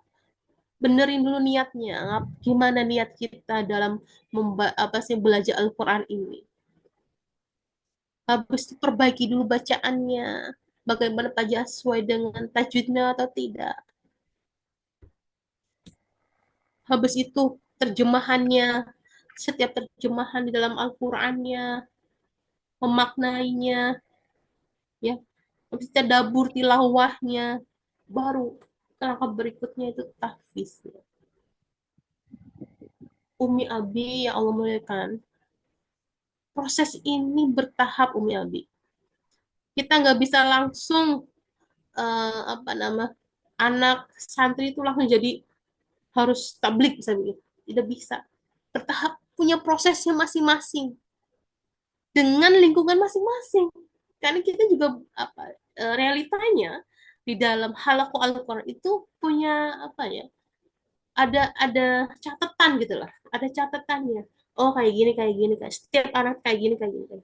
E: Benerin dulu niatnya, gimana niat kita dalam belajar Al-Quran ini. Habis itu perbaiki dulu bacaannya, bagaimana apakah sesuai dengan tajwidnya atau tidak. Habis itu terjemahannya, setiap terjemahan di dalam Al-Qurannya, memaknainya, ya. Habis tadabbur tilawahnya, baru langkah berikutnya itu tahfiz. Umi Abi ya Allah muliakan, proses ini bertahap Umi Abi. Kita nggak bisa langsung apa nama anak santri itu langsung jadi harus tablik misalnya, tidak bisa, bertahap, punya prosesnya masing-masing dengan lingkungan masing-masing. Karena kita juga apa realitanya di dalam halaqah Al-Quran itu punya apa ya, ada catatan gitu lah, ada catatannya. Oh kayak gini, kayak setiap anak kayak gini, kayak gini.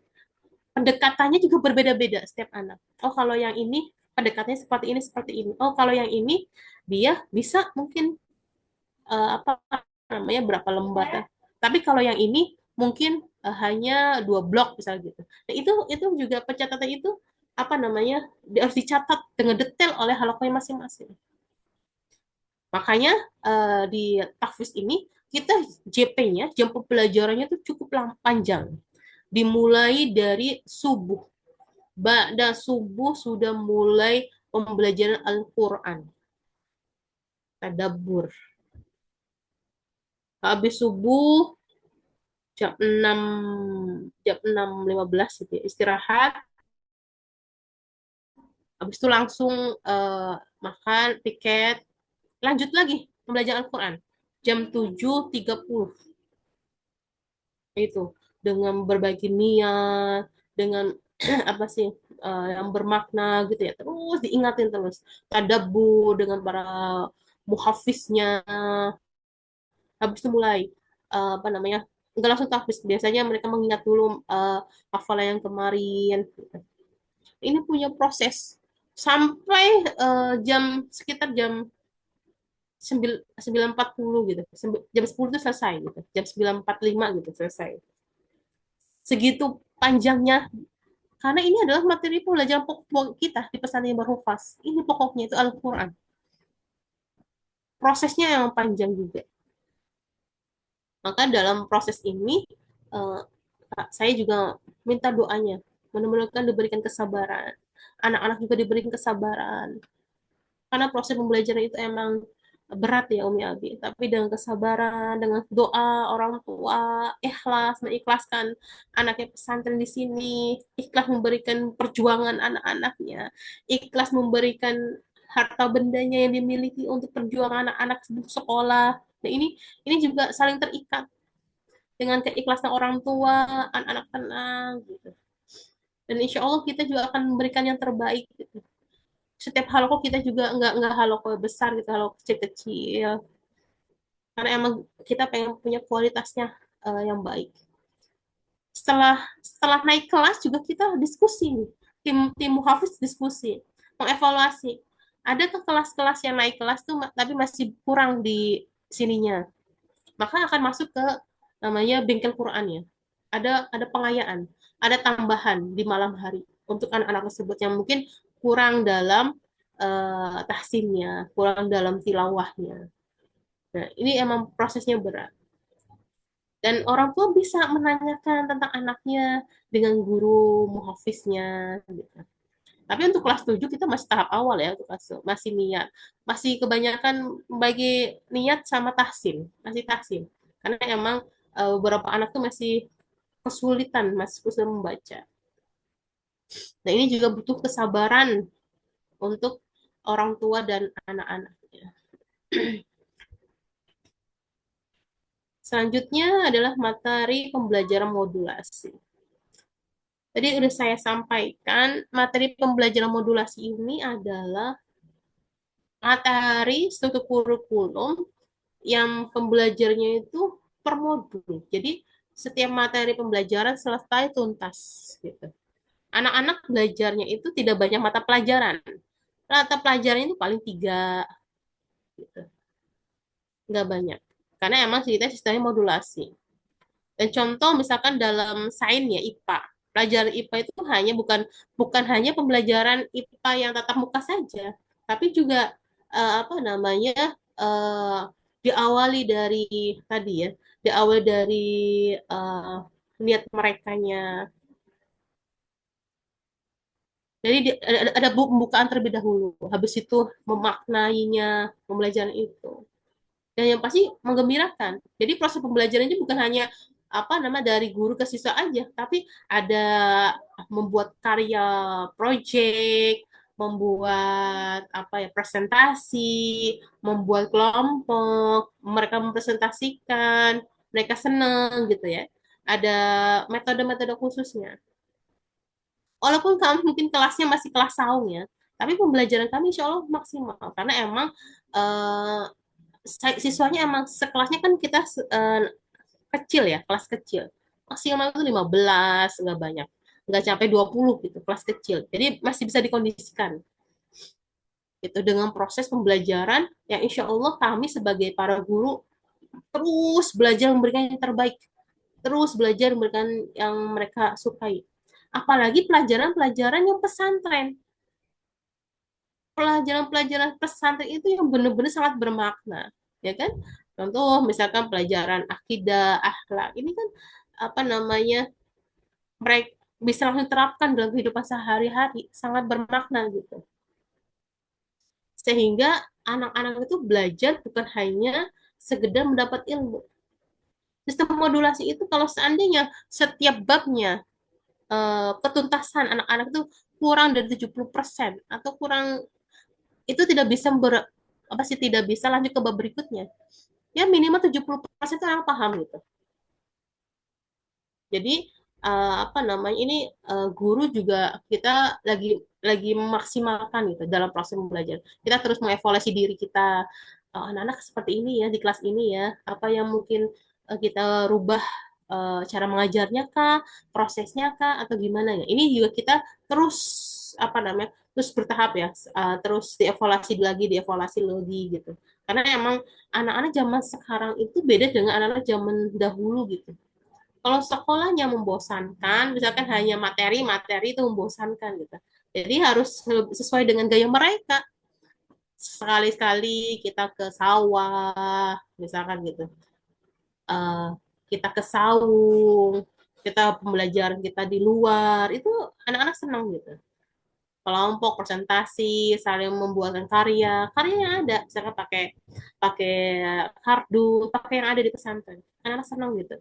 E: Pendekatannya juga berbeda-beda setiap anak. Oh kalau yang ini pendekatannya seperti ini, seperti ini. Oh kalau yang ini dia bisa mungkin apa namanya berapa lembar. Tapi kalau yang ini mungkin hanya 2 blok misalnya gitu. Nah, itu juga pencatatan itu apa namanya harus dicatat dengan detail oleh halaqahnya masing-masing. Makanya di tahfiz ini kita JP-nya, jam pembelajarannya itu cukup panjang. Dimulai dari subuh. Ba'da subuh sudah mulai pembelajaran Al-Quran. Tadabbur. Habis subuh jam 6.15 gitu ya, istirahat. Habis itu langsung makan, tiket, lanjut lagi pembelajaran Al-Quran. Jam 7.30 itu dengan berbagi niat, dengan apa sih yang bermakna gitu ya, terus diingatin terus tadabbur dengan para muhafiznya. Habis itu mulai apa namanya nggak langsung tahfiz, biasanya mereka mengingat dulu hafalan yang kemarin. Ini punya proses sampai sekitar jam 9.40 gitu, jam 10 itu selesai gitu, jam 9.45 gitu selesai. Segitu panjangnya, karena ini adalah materi pelajaran pokok kita di pesantren Barhufaz. Ini pokoknya itu Al-Quran. Prosesnya yang panjang juga. Maka dalam proses ini uh, saya juga minta doanya, mudah-mudahan diberikan kesabaran, anak-anak juga diberikan kesabaran, karena proses pembelajaran itu emang berat ya Umi Abi, tapi dengan kesabaran, dengan doa orang tua, ikhlas mengikhlaskan anaknya pesantren di sini, ikhlas memberikan perjuangan anak-anaknya, ikhlas memberikan harta bendanya yang dimiliki untuk perjuangan anak-anak sekolah. Nah ini juga saling terikat dengan keikhlasan orang tua, anak-anak tenang gitu. Dan insya Allah kita juga akan memberikan yang terbaik gitu. Setiap halako kita juga nggak halako besar gitu, halako kecil-kecil. Karena emang kita pengen punya kualitasnya yang baik. Setelah naik kelas juga kita diskusi nih. Tim muhafiz diskusi, mengevaluasi. Adakah kelas-kelas yang naik kelas tuh tapi masih kurang di sininya? Maka akan masuk ke namanya bengkel Quran ya. Ada pengayaan, ada tambahan di malam hari untuk anak-anak tersebut yang mungkin kurang dalam tahsinnya, kurang dalam tilawahnya. Nah, ini emang prosesnya berat. Dan orang tua bisa menanyakan tentang anaknya dengan guru muhafiznya gitu. Tapi untuk kelas 7 kita masih tahap awal ya, untuk kelas masih niat. Masih kebanyakan bagi niat sama tahsin, masih tahsin. Karena emang beberapa anak tuh masih masih kesulitan membaca. Nah, ini juga butuh kesabaran untuk orang tua dan anak-anaknya. Selanjutnya adalah materi pembelajaran modulasi. Tadi udah saya sampaikan, materi pembelajaran modulasi ini adalah materi struktur kurikulum yang pembelajarnya itu per modul. Jadi setiap materi pembelajaran selesai tuntas gitu. Anak-anak belajarnya itu tidak banyak mata pelajaran. Mata pelajaran itu paling 3 gitu. Nggak banyak. Karena emang sistemnya modulasi. Dan contoh misalkan dalam sains ya IPA. Pelajaran IPA itu bukan bukan hanya pembelajaran IPA yang tatap muka saja, tapi juga apa namanya diawali dari tadi ya, diawali dari niat merekanya, Jadi ada pembukaan terlebih dahulu. Habis itu memaknainya, pembelajaran itu. Dan yang pasti menggembirakan. Jadi proses pembelajarannya bukan hanya dari guru ke siswa aja, tapi ada membuat karya project, membuat presentasi, membuat kelompok, mereka mempresentasikan, mereka senang gitu ya. Ada metode-metode khususnya. Walaupun kami mungkin kelasnya masih kelas saung ya, tapi pembelajaran kami insya Allah maksimal karena emang eh, siswanya emang sekelasnya kan kita kecil ya, kelas kecil. Maksimal itu 15, nggak banyak. Nggak sampai 20 gitu, kelas kecil. Jadi masih bisa dikondisikan. Itu dengan proses pembelajaran yang insya Allah kami sebagai para guru terus belajar memberikan yang terbaik. Terus belajar memberikan yang mereka sukai. Apalagi pelajaran-pelajaran yang pesantren. Pelajaran-pelajaran pesantren itu yang benar-benar sangat bermakna. Ya kan? Contoh misalkan pelajaran akidah, akhlak. Ini kan mereka bisa langsung terapkan dalam kehidupan sehari-hari, sangat bermakna gitu. Sehingga anak-anak itu belajar bukan hanya sekedar mendapat ilmu. Sistem modulasi itu kalau seandainya setiap babnya ketuntasan anak-anak itu kurang dari 70% atau kurang, itu tidak bisa tidak bisa lanjut ke bab berikutnya. Ya minimal 70% itu orang paham gitu. Jadi ini guru juga kita lagi memaksimalkan gitu dalam proses belajar. Kita terus mengevaluasi diri kita. Anak-anak seperti ini ya di kelas ini ya. Apa yang mungkin kita rubah cara mengajarnya kah, prosesnya kah atau gimana ya. Ini juga kita terus terus bertahap ya. Terus dievaluasi lagi gitu. Karena emang anak-anak zaman sekarang itu beda dengan anak-anak zaman dahulu gitu. Kalau sekolahnya membosankan, misalkan hanya materi-materi itu membosankan gitu. Jadi harus sesuai dengan gaya mereka. Sekali-sekali kita ke sawah, misalkan gitu. Eh, kita ke saung, kita pembelajaran kita di luar, itu anak-anak senang gitu. Kelompok, presentasi, saling membuatkan karya, karyanya ada, misalkan pakai pakai kardus, pakai yang ada di pesantren. Anak-anak senang gitu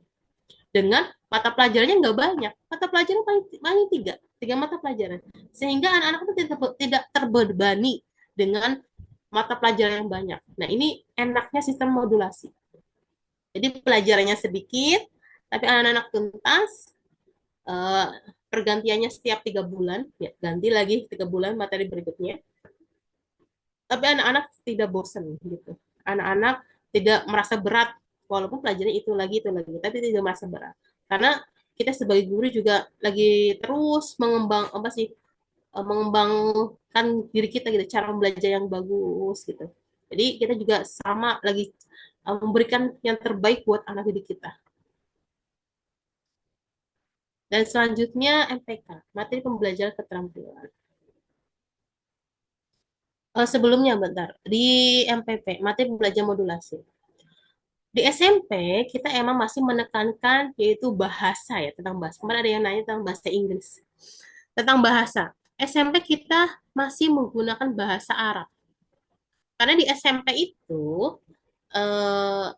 E: dengan mata pelajarannya nggak banyak, mata pelajaran paling tiga mata pelajaran, sehingga anak-anak itu tidak terbebani dengan mata pelajaran yang banyak. Nah ini enaknya sistem modulasi. Jadi pelajarannya sedikit, tapi anak-anak tuntas, eh, pergantiannya setiap 3 bulan, ya ganti lagi 3 bulan materi berikutnya. Tapi anak-anak tidak bosan gitu. Anak-anak tidak merasa berat walaupun pelajaran itu lagi, tapi tidak merasa berat. Karena kita sebagai guru juga lagi terus mengembangkan diri kita gitu, cara belajar yang bagus gitu. Jadi kita juga sama lagi memberikan yang terbaik buat anak didik kita. Dan selanjutnya MPK, materi pembelajaran keterampilan. Sebelumnya bentar, di MPP, materi pembelajaran modulasi. Di SMP kita emang masih menekankan yaitu bahasa ya, tentang bahasa. Kemarin ada yang nanya tentang bahasa Inggris. Tentang bahasa. SMP kita masih menggunakan bahasa Arab. Karena di SMP itu eh,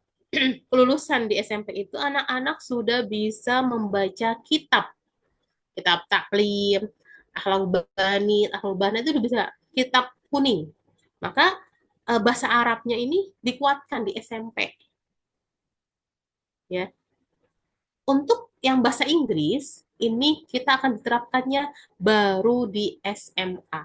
E: kelulusan di SMP itu anak-anak sudah bisa membaca kitab. Kitab taklim, akhlak bani itu udah bisa, kitab kuning. Maka bahasa Arabnya ini dikuatkan di SMP ya. Untuk yang bahasa Inggris, ini kita akan diterapkannya baru di SMA.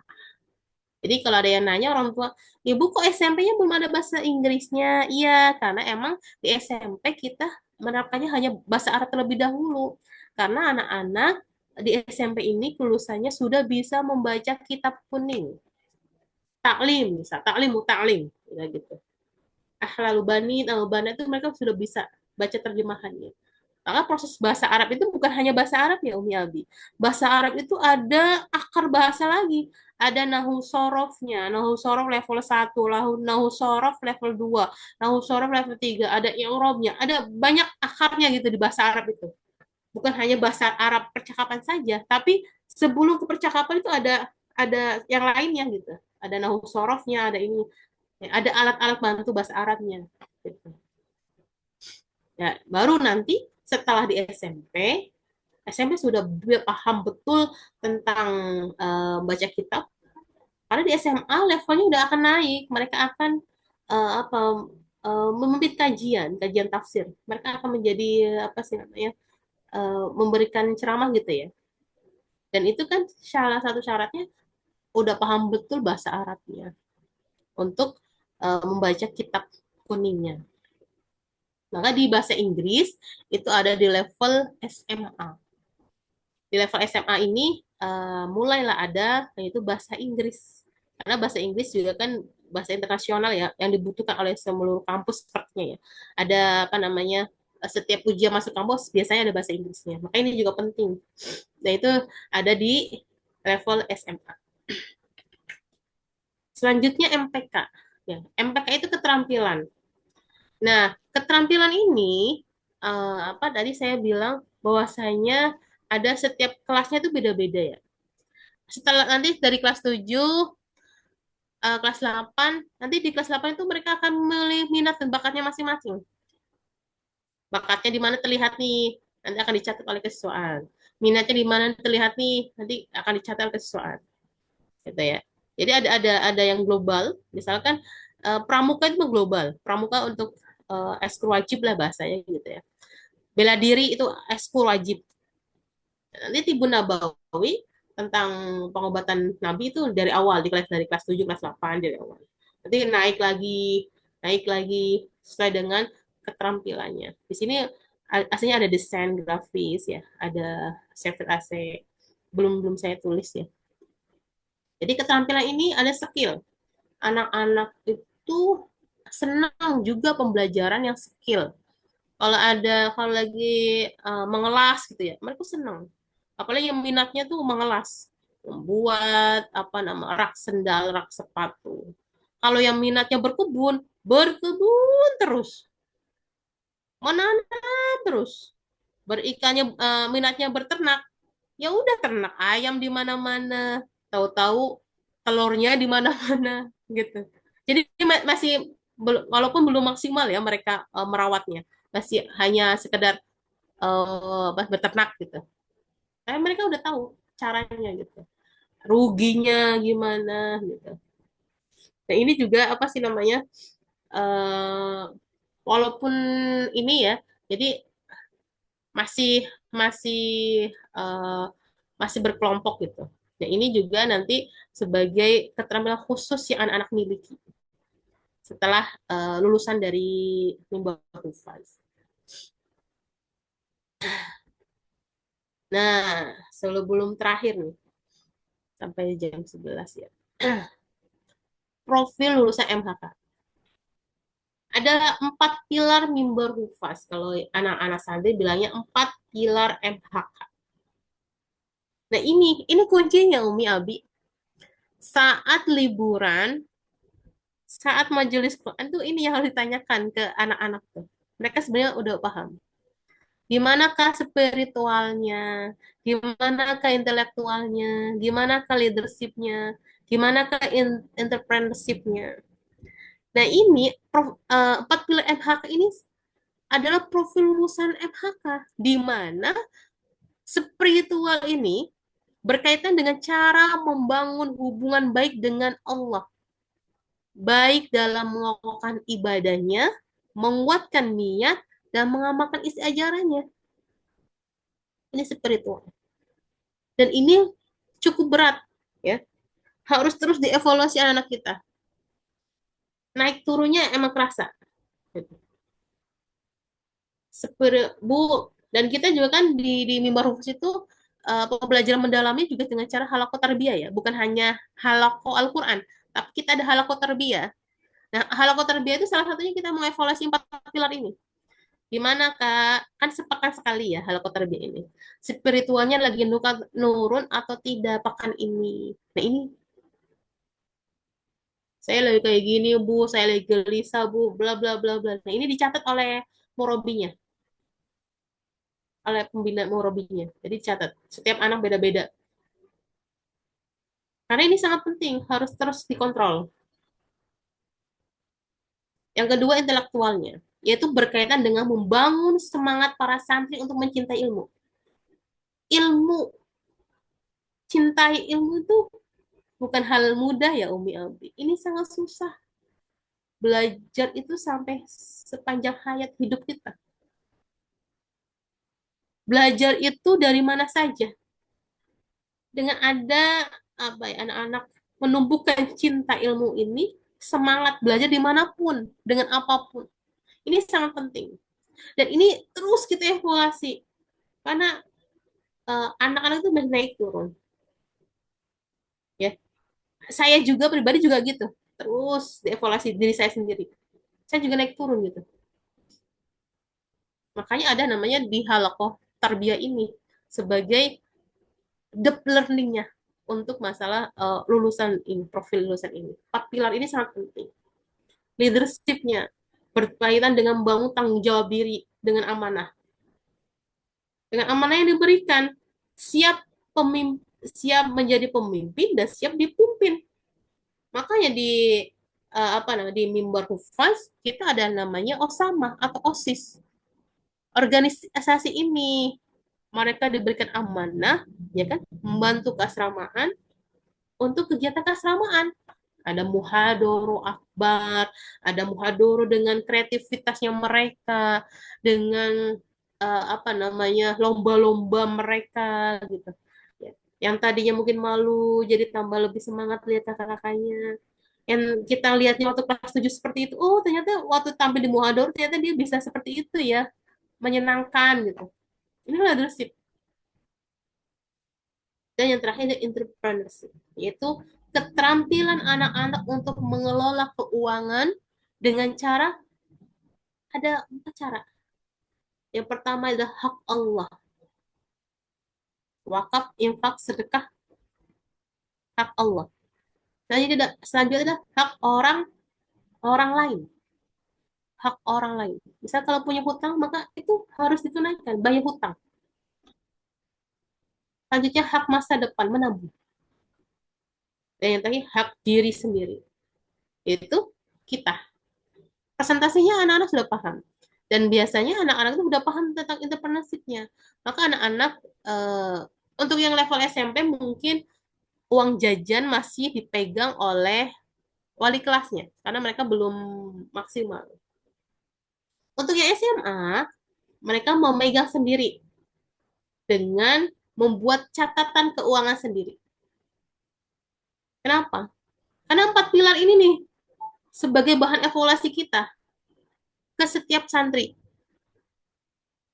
E: Jadi kalau ada yang nanya orang tua, Ibu kok SMP-nya belum ada bahasa Inggrisnya? Iya, karena emang di SMP kita menerapkannya hanya bahasa Arab terlebih dahulu. Karena anak-anak di SMP ini kelulusannya sudah bisa membaca kitab kuning. Taklim, bisa. Taklim, gitu. Lalu bani itu mereka sudah bisa baca terjemahannya. Maka proses bahasa Arab itu bukan hanya bahasa Arab ya Umi Abi. Bahasa Arab itu ada akar bahasa lagi. Ada nahu sorofnya, nahu sorof level 1, nahu sorof level 2, nahu sorof level 3, ada i'rabnya, ada banyak akarnya gitu di bahasa Arab itu. Bukan hanya bahasa Arab percakapan saja, tapi sebelum ke percakapan itu ada yang lainnya gitu. Ada nahu sorofnya, ada ini, ya, ada alat-alat bantu bahasa Arabnya. Gitu. Ya, baru nanti setelah di SMP sudah paham betul tentang baca kitab. Karena di SMA levelnya udah akan naik, mereka akan apa memimpin kajian tafsir. Mereka akan menjadi apa sih namanya memberikan ceramah gitu ya. Dan itu kan salah satu syaratnya udah paham betul bahasa Arabnya untuk membaca kitab kuningnya. Maka di bahasa Inggris itu ada di level SMA. Di level SMA ini mulailah ada yaitu bahasa Inggris. Karena bahasa Inggris juga kan bahasa internasional ya yang dibutuhkan oleh seluruh kampus sepertinya ya. Ada apa namanya setiap ujian masuk kampus biasanya ada bahasa Inggrisnya. Maka ini juga penting. Nah, itu ada di level SMA. Selanjutnya MPK. Ya, MPK itu keterampilan. Nah, keterampilan ini apa tadi saya bilang bahwasanya ada setiap kelasnya itu beda-beda ya. Setelah nanti dari kelas 7, kelas 8, nanti di kelas 8 itu mereka akan memilih minat dan bakatnya masing-masing. Bakatnya di mana terlihat nih, nanti akan dicatat oleh kesiswaan. Minatnya di mana terlihat nih, nanti akan dicatat oleh kesiswaan. Gitu ya. Jadi ada yang global, misalkan pramuka itu global. Pramuka untuk ekskul wajib lah bahasanya gitu ya. Bela diri itu ekskul wajib. Nanti Tibun Nabawi tentang pengobatan Nabi itu dari awal dari kelas 7 kelas 8 dari awal. Nanti naik lagi sesuai dengan keterampilannya. Di sini aslinya ada desain grafis ya, ada Civil AC. Belum saya tulis ya. Jadi keterampilan ini ada skill. Anak-anak itu senang juga pembelajaran yang skill. Kalau lagi mengelas gitu ya, mereka senang. Apalagi yang minatnya tuh mengelas, membuat apa nama rak sendal, rak sepatu. Kalau yang minatnya berkebun terus, menanam terus. Berikannya minatnya berternak, ya udah ternak ayam di mana-mana. Tahu-tahu telurnya di mana-mana gitu. Jadi masih walaupun belum maksimal ya mereka merawatnya, masih hanya sekedar beternak gitu. Tapi mereka udah tahu caranya gitu. Ruginya gimana gitu. Nah, ini juga apa sih namanya? eh Walaupun ini ya, jadi masih masih eh, masih berkelompok gitu. Nah, ini juga nanti sebagai keterampilan khusus yang anak-anak miliki setelah lulusan dari Mimbar Hufaz. Nah, sebelum terakhir nih, sampai jam 11 ya. Profil lulusan MHK. Ada 4 pilar Mimbar Hufaz. Kalau anak-anak santri bilangnya 4 pilar MHK. Nah, ini kuncinya Umi Abi. Saat liburan, saat majelis Quran tuh ini yang harus ditanyakan ke anak-anak tuh. Mereka sebenarnya udah paham. Gimanakah spiritualnya? Gimanakah intelektualnya? Gimanakah leadershipnya? Gimanakah entrepreneurshipnya? Nah, ini 4 pilar MHK ini adalah profil lulusan MHK, di mana spiritual ini berkaitan dengan cara membangun hubungan baik dengan Allah. Baik dalam melakukan ibadahnya, menguatkan niat, dan mengamalkan isi ajarannya. Ini spiritual. Dan ini cukup berat. Ya, harus terus dievaluasi anak-anak kita. Naik turunnya emang kerasa. Bu, dan kita juga kan di Mimbar Hufuz itu pembelajaran mendalami juga dengan cara halaqah tarbiyah ya, bukan hanya halaqah Al-Quran, tapi kita ada halaqah tarbiyah. Nah, halaqah tarbiyah itu salah satunya kita mengevaluasi 4 pilar ini. Gimana Kak? Kan sepekan sekali ya halaqah tarbiyah ini. Spiritualnya lagi nurun atau tidak pekan ini. Nah, ini saya lagi kayak gini Bu, saya lagi gelisah Bu, bla bla bla bla. Nah, ini dicatat oleh murabinya, oleh pembina murabinya. Jadi catat, setiap anak beda-beda. Karena ini sangat penting, harus terus dikontrol. Yang kedua, intelektualnya, yaitu berkaitan dengan membangun semangat para santri untuk mencintai ilmu. Ilmu, cintai ilmu itu bukan hal mudah ya Umi Abi. Ini sangat susah. Belajar itu sampai sepanjang hayat hidup kita. Belajar itu dari mana saja. Dengan ada apa ya, anak-anak menumbuhkan cinta ilmu ini, semangat belajar dimanapun, dengan apapun. Ini sangat penting. Dan ini terus kita evaluasi. Karena anak-anak itu masih naik turun. Ya, saya juga pribadi juga gitu. Terus dievaluasi diri saya sendiri. Saya juga naik turun gitu. Makanya ada namanya di halakoh tarbiyah ini sebagai deep learning-nya untuk masalah lulusan ini, profil lulusan ini. 4 pilar ini sangat penting. Leadership-nya berkaitan dengan membangun tanggung jawab diri dengan amanah. Dengan amanah yang diberikan, siap siap menjadi pemimpin dan siap dipimpin. Makanya di apa namanya di mimbar hufaz kita ada namanya Osama atau OSIS. Organisasi ini mereka diberikan amanah, ya kan, membantu keasramaan untuk kegiatan keasramaan. Ada muhadoro akbar, ada muhadoro dengan kreativitasnya mereka, dengan apa namanya lomba-lomba mereka gitu. Ya. Yang tadinya mungkin malu jadi tambah lebih semangat lihat kakak-kakaknya. Yang kita lihatnya waktu kelas 7 seperti itu, oh ternyata waktu tampil di muhadoro ternyata dia bisa seperti itu ya, menyenangkan gitu. Ini leadership. Dan yang terakhir adalah entrepreneurship, yaitu keterampilan anak-anak untuk mengelola keuangan dengan cara, ada 4 cara. Yang pertama adalah hak Allah, wakaf, infak, sedekah, hak Allah. Selanjutnya adalah hak orang lain, hak orang lain. Misal kalau punya hutang maka itu harus ditunaikan, bayar hutang. Selanjutnya hak masa depan, menabung. Dan yang terakhir hak diri sendiri, yaitu kita. Presentasinya anak-anak sudah paham. Dan biasanya anak-anak itu sudah paham tentang entrepreneurship-nya. Maka anak-anak untuk yang level SMP mungkin uang jajan masih dipegang oleh wali kelasnya karena mereka belum maksimal. Untuk yang SMA, mereka memegang sendiri dengan membuat catatan keuangan sendiri. Kenapa? Karena 4 pilar ini nih sebagai bahan evaluasi kita ke setiap santri.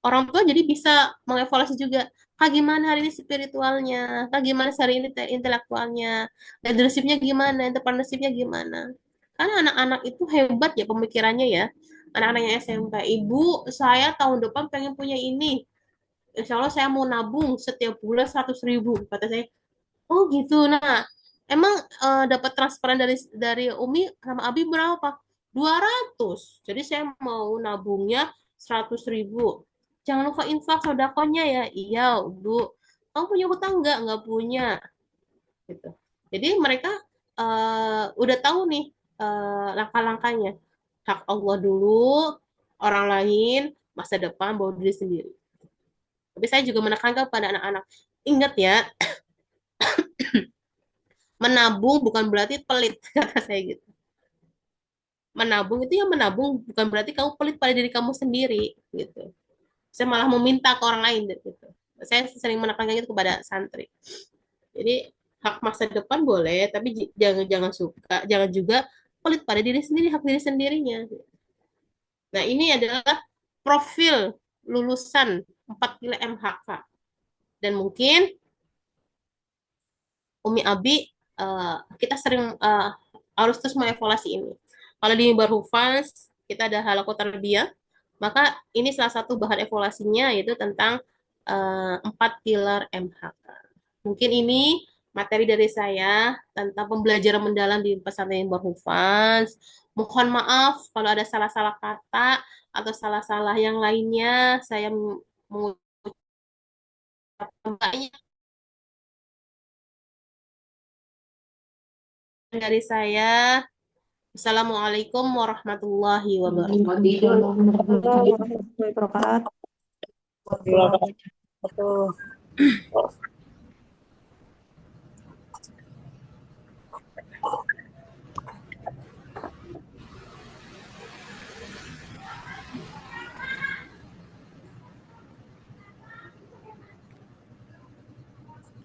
E: Orang tua jadi bisa mengevaluasi juga, kak gimana hari ini spiritualnya, kak gimana hari ini intelektualnya, leadership-nya gimana, entrepreneurship-nya gimana. Karena anak-anak itu hebat ya pemikirannya ya. Anak-anak yang SMP, ibu saya tahun depan pengen punya ini. Insya Allah saya mau nabung setiap bulan 100.000. Kata saya, oh gitu. Nah, emang dapat transferan dari Umi sama Abi berapa? 200. Jadi saya mau nabungnya 100.000. Jangan lupa infak sodakonya ya. Iya, Bu. Kamu punya hutang nggak? Nggak punya. Gitu. Jadi mereka udah tahu nih langkah-langkahnya. Hak Allah dulu, orang lain, masa depan, baru diri sendiri. Tapi saya juga menekankan kepada anak-anak, ingat ya, menabung bukan berarti pelit, kata saya gitu. Menabung itu ya menabung, bukan berarti kamu pelit pada diri kamu sendiri, gitu. Saya malah meminta ke orang lain, gitu. Saya sering menekankan itu kepada santri. Jadi hak masa depan boleh, tapi jangan jangan suka, jangan juga pelit pada diri sendiri, hak diri sendirinya. Nah ini adalah profil lulusan 4 pilar MHK. Dan mungkin Umi Abi kita sering harus terus mengevaluasi ini. Kalau di Mimbar Hufaz kita ada halaqah tarbiyah, maka ini salah satu bahan evaluasinya yaitu tentang 4 pilar MHK. Mungkin ini materi dari saya tentang pembelajaran mendalam di pesantren Mimbar Hufaz. Mohon maaf kalau ada salah-salah kata atau salah-salah yang lainnya. Saya mengucapkan banyak dari saya. Assalamualaikum warahmatullahi wabarakatuh.
C: Waalaikumsalam warahmatullahi wabarakatuh.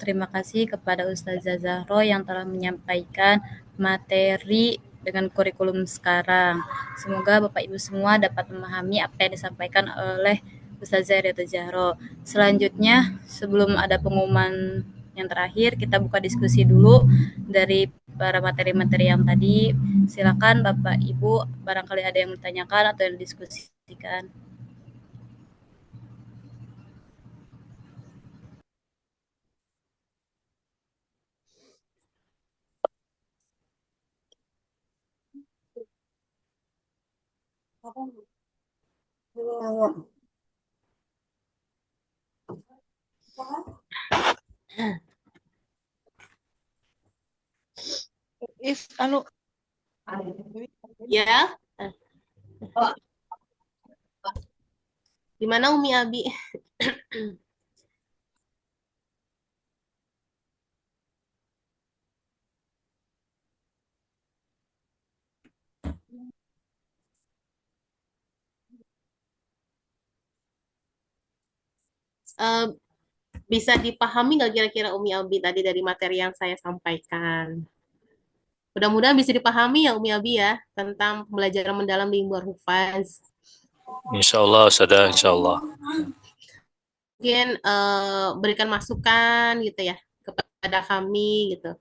A: Terima kasih kepada Ustazah Zahro yang telah menyampaikan materi dengan kurikulum sekarang. Semoga Bapak Ibu semua dapat memahami apa yang disampaikan oleh Ustazah Rita Zahro. Selanjutnya, sebelum ada pengumuman yang terakhir, kita buka diskusi dulu dari para materi-materi yang tadi. Silakan Bapak Ibu, barangkali ada yang ditanyakan atau yang didiskusikan.
E: Ya, gimana Umi Abi? Eh, bisa dipahami nggak kira-kira Umi Abi tadi dari materi yang saya sampaikan? Mudah-mudahan bisa dipahami ya Umi Abi ya tentang pembelajaran mendalam di luar Hufaz.
F: Insyaallah Ustazah, insyaallah.
E: Mungkin berikan masukan gitu ya kepada kami gitu.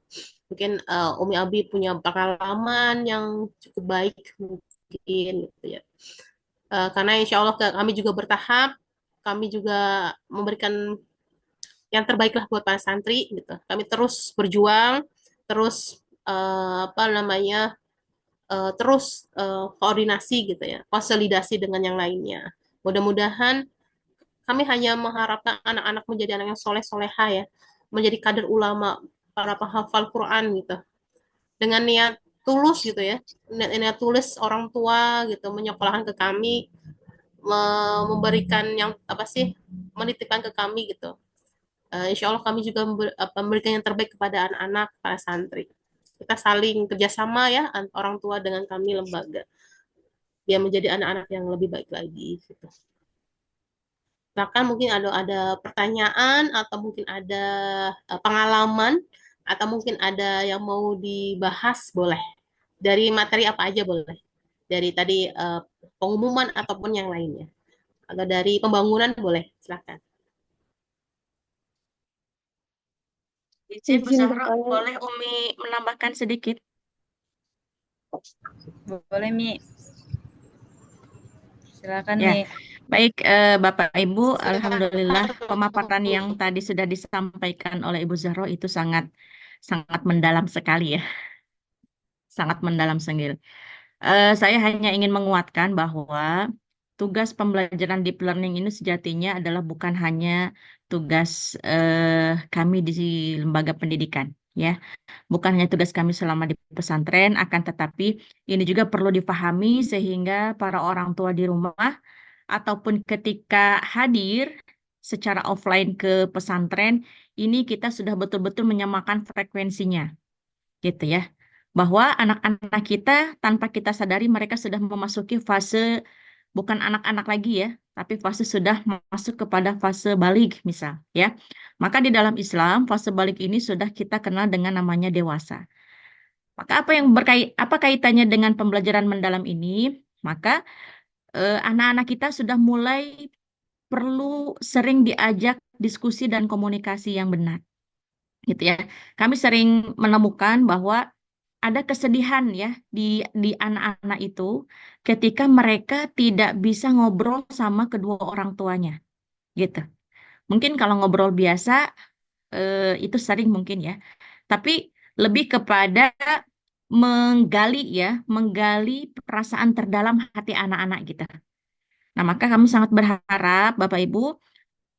E: Mungkin Umi Abi punya pengalaman yang cukup baik mungkin gitu ya. Karena insya Allah kami juga bertahap, kami juga memberikan yang terbaik lah buat para santri gitu. Kami terus berjuang, terus apa namanya, terus koordinasi gitu ya, konsolidasi dengan yang lainnya. Mudah-mudahan kami hanya mengharapkan anak-anak menjadi anak yang soleh-soleha ya, menjadi kader ulama, para penghafal Quran gitu. Dengan niat tulus gitu ya, niat tulus orang tua gitu menyekolahkan ke kami, memberikan yang apa sih, menitipkan ke kami gitu. Insya Allah kami juga memberikan yang terbaik kepada anak-anak para santri. Kita saling kerjasama ya, orang tua dengan kami lembaga, biar menjadi anak-anak yang lebih baik lagi. Gitu. Bahkan mungkin ada pertanyaan atau mungkin ada pengalaman atau mungkin ada yang mau dibahas boleh. Dari materi apa aja boleh. Dari tadi pengumuman ataupun yang lainnya. Atau dari pembangunan boleh, silakan.
B: Izin Bu
C: Izin
B: Zahro,
C: bertanya.
B: boleh Umi menambahkan sedikit?
A: Boleh, Mi. Silakan,
B: Ya,
A: Mi.
B: baik Bapak Ibu, alhamdulillah pemaparan yang tadi sudah disampaikan oleh Ibu Zahro itu sangat sangat mendalam sekali ya, sangat mendalam sekali. Saya hanya ingin menguatkan bahwa tugas pembelajaran deep learning ini sejatinya adalah bukan hanya tugas kami di lembaga pendidikan, ya. Bukan hanya tugas kami selama di pesantren, akan tetapi ini juga perlu dipahami sehingga para orang tua di rumah ataupun ketika hadir secara offline ke pesantren, ini kita sudah betul-betul menyamakan frekuensinya, gitu ya. Bahwa anak-anak kita tanpa kita sadari mereka sudah memasuki fase bukan anak-anak lagi ya, tapi fase sudah masuk kepada fase balik misal ya. Maka di dalam Islam fase balik ini sudah kita kenal dengan namanya dewasa. Maka apa kaitannya dengan pembelajaran mendalam ini? Maka anak-anak kita sudah mulai perlu sering diajak diskusi dan komunikasi yang benar, gitu ya. Kami sering menemukan bahwa ada kesedihan ya di anak-anak itu ketika mereka tidak bisa ngobrol sama kedua orang tuanya, gitu. Mungkin kalau ngobrol biasa itu sering mungkin ya, tapi lebih kepada menggali perasaan terdalam hati anak-anak gitu. Nah, maka kami sangat berharap Bapak Ibu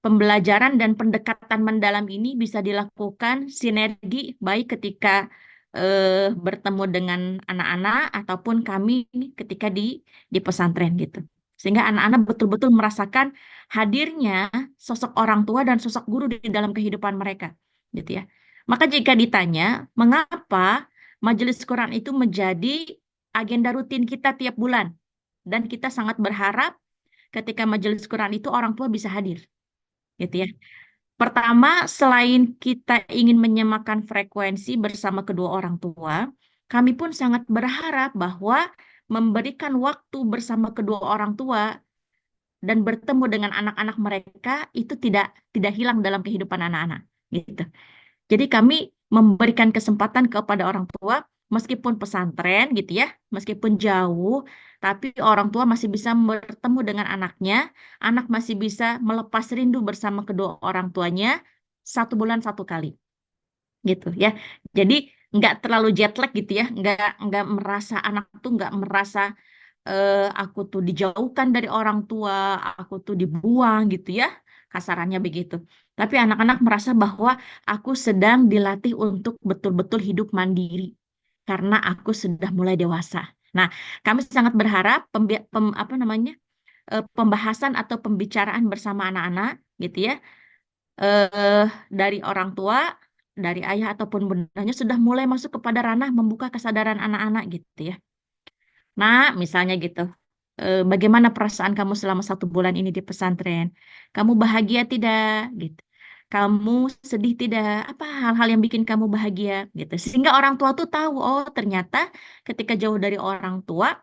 B: pembelajaran dan pendekatan mendalam ini bisa dilakukan sinergi baik ketika bertemu dengan anak-anak ataupun kami ketika di pesantren gitu. Sehingga anak-anak betul-betul merasakan hadirnya sosok orang tua dan sosok guru di dalam kehidupan mereka, gitu ya. Maka jika ditanya mengapa Majelis Quran itu menjadi agenda rutin kita tiap bulan, dan kita sangat berharap ketika Majelis Quran itu orang tua bisa hadir, gitu ya. Pertama, selain kita ingin menyamakan frekuensi bersama kedua orang tua, kami pun sangat berharap bahwa memberikan waktu bersama kedua orang tua dan bertemu dengan anak-anak mereka itu tidak hilang dalam kehidupan anak-anak, gitu. Jadi kami memberikan kesempatan kepada orang tua meskipun pesantren gitu ya, meskipun jauh, tapi orang tua masih bisa bertemu dengan anaknya, anak masih bisa melepas rindu bersama kedua orang tuanya 1 bulan 1 kali gitu ya. Jadi nggak terlalu jet lag gitu ya, nggak merasa anak tuh nggak merasa aku tuh dijauhkan dari orang tua, aku tuh dibuang gitu ya, kasarannya begitu. Tapi anak-anak merasa bahwa aku sedang dilatih untuk betul-betul hidup mandiri karena aku sudah mulai dewasa. Nah, kami sangat berharap apa namanya pembahasan atau pembicaraan bersama anak-anak gitu ya, eh, dari orang tua, dari ayah ataupun bundanya sudah mulai masuk kepada ranah membuka kesadaran anak-anak gitu ya. Nah, misalnya gitu. Bagaimana perasaan kamu selama 1 bulan ini di pesantren? Kamu bahagia tidak? Gitu. Kamu sedih tidak? Apa hal-hal yang bikin kamu bahagia? Gitu. Sehingga orang tua tuh tahu, oh ternyata ketika jauh dari orang tua,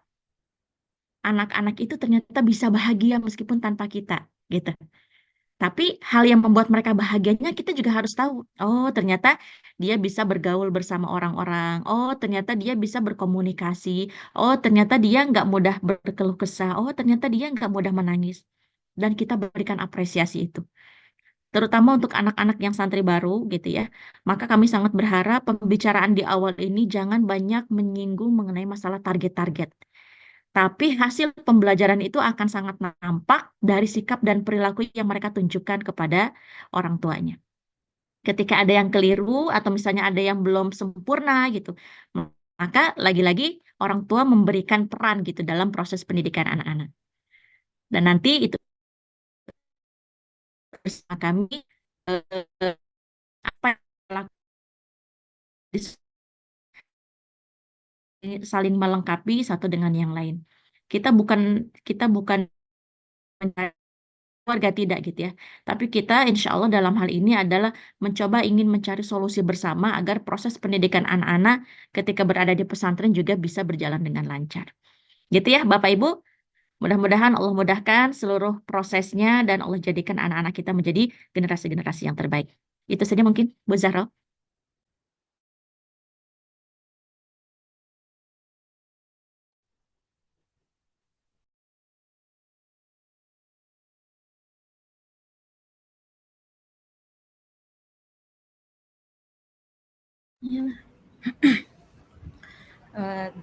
B: anak-anak itu ternyata bisa bahagia meskipun tanpa kita. Gitu. Tapi hal yang membuat mereka bahagianya kita juga harus tahu. Oh, ternyata dia bisa bergaul bersama orang-orang. Oh, ternyata dia bisa berkomunikasi. Oh, ternyata dia nggak mudah berkeluh kesah. Oh, ternyata dia nggak mudah menangis. Dan kita berikan apresiasi itu. Terutama untuk anak-anak yang santri baru gitu ya. Maka kami sangat berharap pembicaraan di awal ini jangan banyak menyinggung mengenai masalah target-target. Tapi hasil pembelajaran itu akan sangat nampak dari sikap dan perilaku yang mereka tunjukkan kepada orang tuanya. Ketika ada yang keliru atau misalnya ada yang belum sempurna gitu, maka lagi-lagi orang tua memberikan peran gitu dalam proses pendidikan anak-anak. Dan nanti itu bersama kami eh, apa yang saling melengkapi satu dengan yang lain. Kita bukan kita bukan mencari keluarga tidak gitu ya. Tapi kita insya Allah dalam hal ini adalah mencoba ingin mencari solusi bersama agar proses pendidikan anak-anak ketika berada di pesantren juga bisa berjalan dengan lancar. Gitu ya Bapak Ibu. Mudah-mudahan Allah mudahkan seluruh prosesnya dan Allah jadikan anak-anak kita menjadi generasi-generasi yang terbaik. Itu saja mungkin Bu Zahra.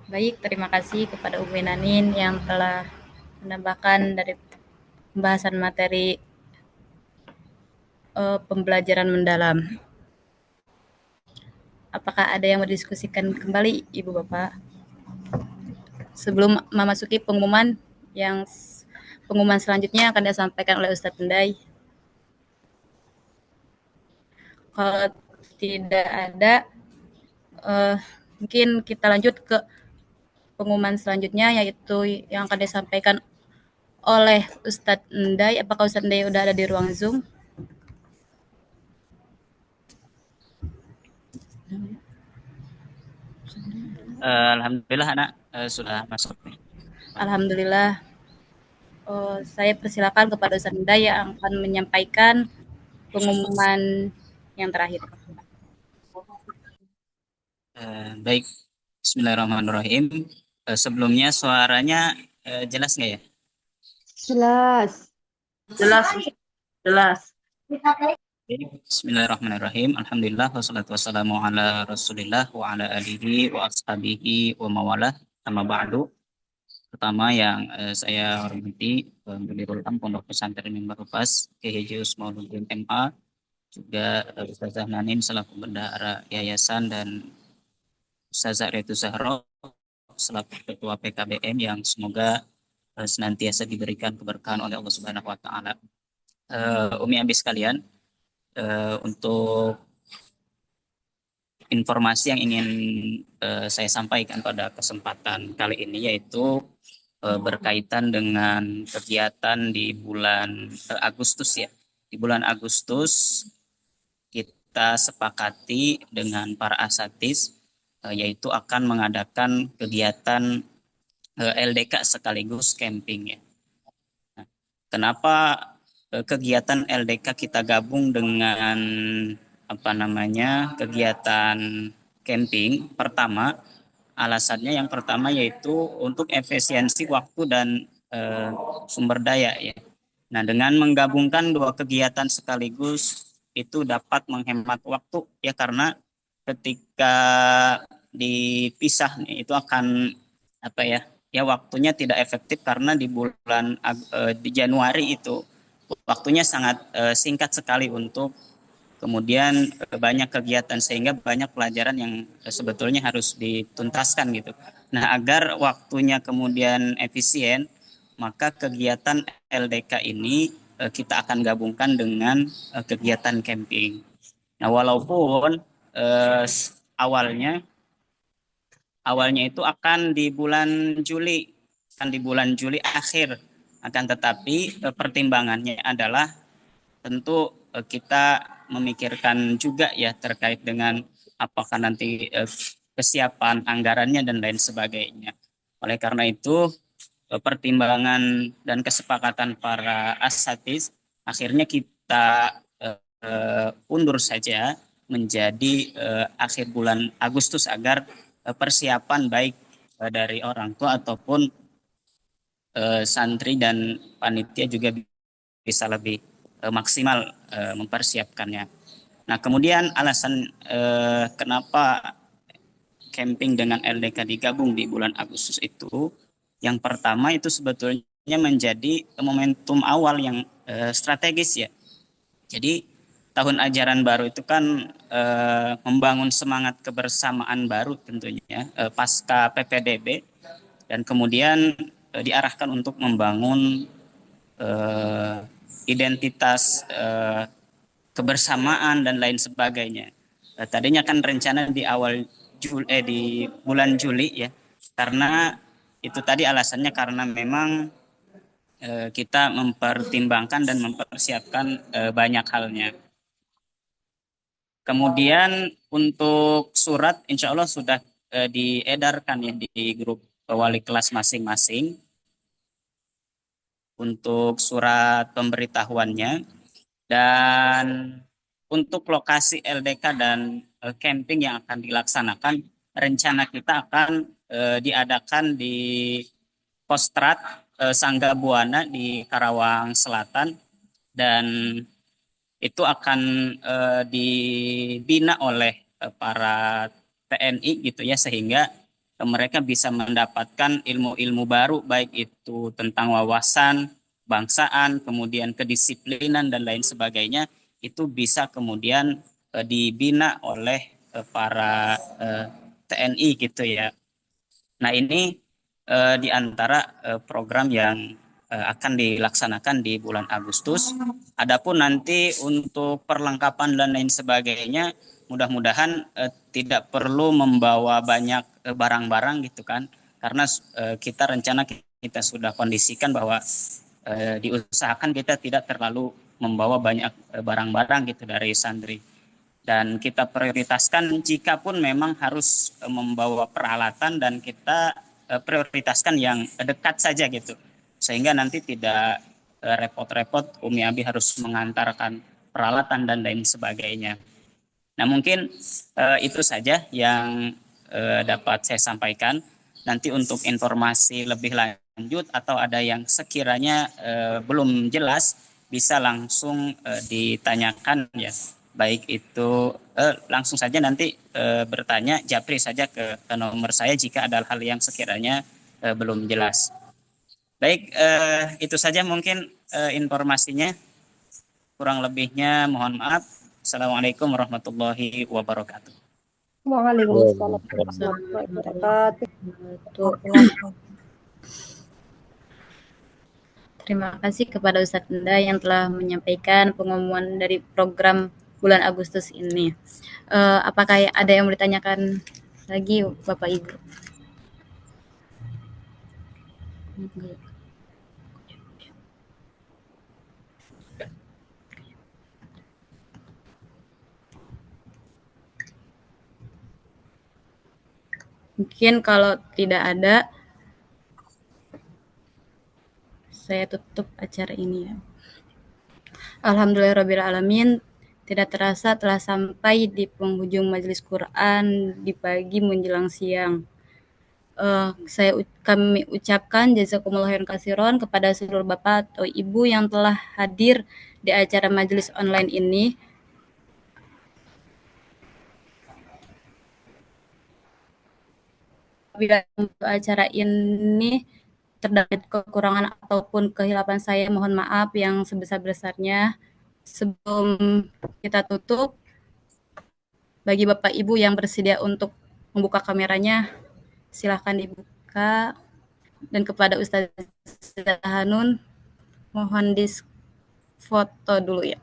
A: Baik, terima kasih kepada Umi Nanin yang telah menambahkan dari pembahasan materi pembelajaran mendalam. Apakah ada yang mendiskusikan kembali, Ibu Bapak? Sebelum memasuki pengumuman selanjutnya akan disampaikan oleh Ustadz Pendai. Kalau tidak ada, mungkin kita lanjut ke pengumuman selanjutnya, yaitu yang akan disampaikan oleh Ustadz Endai. Apakah Ustadz Endai sudah ada di ruang Zoom?
G: Alhamdulillah anak sudah masuk.
A: Alhamdulillah. Saya persilakan kepada Ustadz Endai yang akan menyampaikan pengumuman yang terakhir.
G: Baik, Bismillahirrahmanirrahim. Sebelumnya suaranya jelas nggak ya?
C: Jelas.
D: Jelas, jelas.
G: Bismillahirrahmanirrahim. Alhamdulillah wassalatu wassalamu ala Rasulillah wa ala alihi wa ashabihi wa mawalah. Amma ba'du. Pertama yang saya hormati Mudirul Am Pondok Pesantren Mimbar Rufas Kiai Haji Usmauluddin MA, juga Ustazah Nanin selaku bendahara yayasan dan Ustazah Retu Zahro selaku Ketua PKBM yang semoga senantiasa diberikan keberkahan oleh Allah Subhanahu wa taala. Umi Abi sekalian, untuk informasi yang ingin saya sampaikan pada kesempatan kali ini yaitu berkaitan dengan kegiatan di bulan Agustus ya. Di bulan Agustus kita sepakati dengan para asatidz yaitu akan mengadakan kegiatan LDK sekaligus camping ya. Nah, kenapa kegiatan LDK kita gabung dengan kegiatan camping? Pertama, alasannya yang pertama yaitu untuk efisiensi waktu dan sumber daya ya. Nah, dengan menggabungkan dua kegiatan sekaligus itu dapat menghemat waktu ya, karena ketika dipisah nih itu akan waktunya tidak efektif karena di bulan di Januari itu waktunya sangat singkat sekali untuk kemudian banyak kegiatan sehingga banyak pelajaran yang sebetulnya harus dituntaskan gitu. Nah, agar waktunya kemudian efisien, maka kegiatan LDK ini kita akan gabungkan dengan kegiatan camping. Nah, walaupun awalnya itu akan di bulan Juli akhir, akan tetapi pertimbangannya adalah tentu kita memikirkan juga ya terkait dengan apakah nanti kesiapan anggarannya dan lain sebagainya. Oleh karena itu pertimbangan dan kesepakatan para asatidz akhirnya kita undur saja menjadi akhir bulan Agustus agar persiapan baik dari orang tua ataupun santri dan panitia juga bisa lebih maksimal mempersiapkannya. Nah, kemudian alasan kenapa camping dengan LDK digabung di bulan Agustus itu, yang pertama itu sebetulnya menjadi momentum awal yang strategis ya. Jadi tahun ajaran baru itu kan membangun semangat kebersamaan baru tentunya pasca PPDB, dan kemudian diarahkan untuk membangun identitas kebersamaan dan lain sebagainya. Tadinya kan rencana di di bulan Juli ya, karena itu tadi alasannya karena memang kita mempertimbangkan dan mempersiapkan banyak halnya. Kemudian untuk surat insya Allah sudah diedarkan ya di grup wali kelas masing-masing untuk surat pemberitahuannya. Dan untuk lokasi LDK dan camping yang akan dilaksanakan, rencana kita akan diadakan di Kostrad Sangga Buana di Karawang Selatan, dan itu akan dibina oleh para TNI gitu ya, sehingga mereka bisa mendapatkan ilmu-ilmu baru baik itu tentang wawasan bangsaan, kemudian kedisiplinan dan lain sebagainya, itu bisa kemudian dibina oleh para TNI gitu ya. Nah, ini di antara program yang akan dilaksanakan di bulan Agustus. Adapun nanti untuk perlengkapan dan lain sebagainya, mudah-mudahan tidak perlu membawa banyak barang-barang gitu kan, karena kita rencana kita sudah kondisikan bahwa diusahakan kita tidak terlalu membawa banyak barang-barang gitu dari santri, dan kita prioritaskan jika pun memang harus membawa peralatan, dan kita prioritaskan yang dekat saja gitu, sehingga nanti tidak repot-repot Umi Abi harus mengantarkan peralatan dan lain sebagainya. Nah, mungkin itu saja yang dapat saya sampaikan. Nanti untuk informasi lebih lanjut atau ada yang sekiranya belum jelas, bisa langsung ditanyakan ya. Baik itu langsung saja nanti bertanya, japri saja ke nomor saya jika ada hal yang sekiranya belum jelas. Baik, itu saja mungkin informasinya. Kurang lebihnya mohon maaf. Assalamualaikum warahmatullahi wabarakatuh.
C: Waalaikumsalam
A: Assalamualaikum
C: warahmatullahi
A: warahmatullahi
C: wabarakatuh.
A: wabarakatuh. Terima kasih kepada Ustadz Enda yang telah menyampaikan pengumuman dari program bulan Agustus ini. Apakah ada yang mau ditanyakan lagi, Bapak Ibu? Mungkin kalau tidak ada, saya tutup acara ini ya. Alhamdulillahirrabbilalamin, tidak terasa telah sampai di penghujung majelis Quran di pagi menjelang siang. Kami ucapkan jazakumullah khairan katsiran kepada seluruh Bapak atau Ibu yang telah hadir di acara majelis online ini. Bila untuk acara ini terdapat kekurangan ataupun kehilapan, saya mohon maaf yang sebesar-besarnya. Sebelum kita tutup, bagi Bapak Ibu yang bersedia untuk membuka kameranya, silahkan dibuka. Dan kepada Ustazah Hanun, mohon foto dulu ya.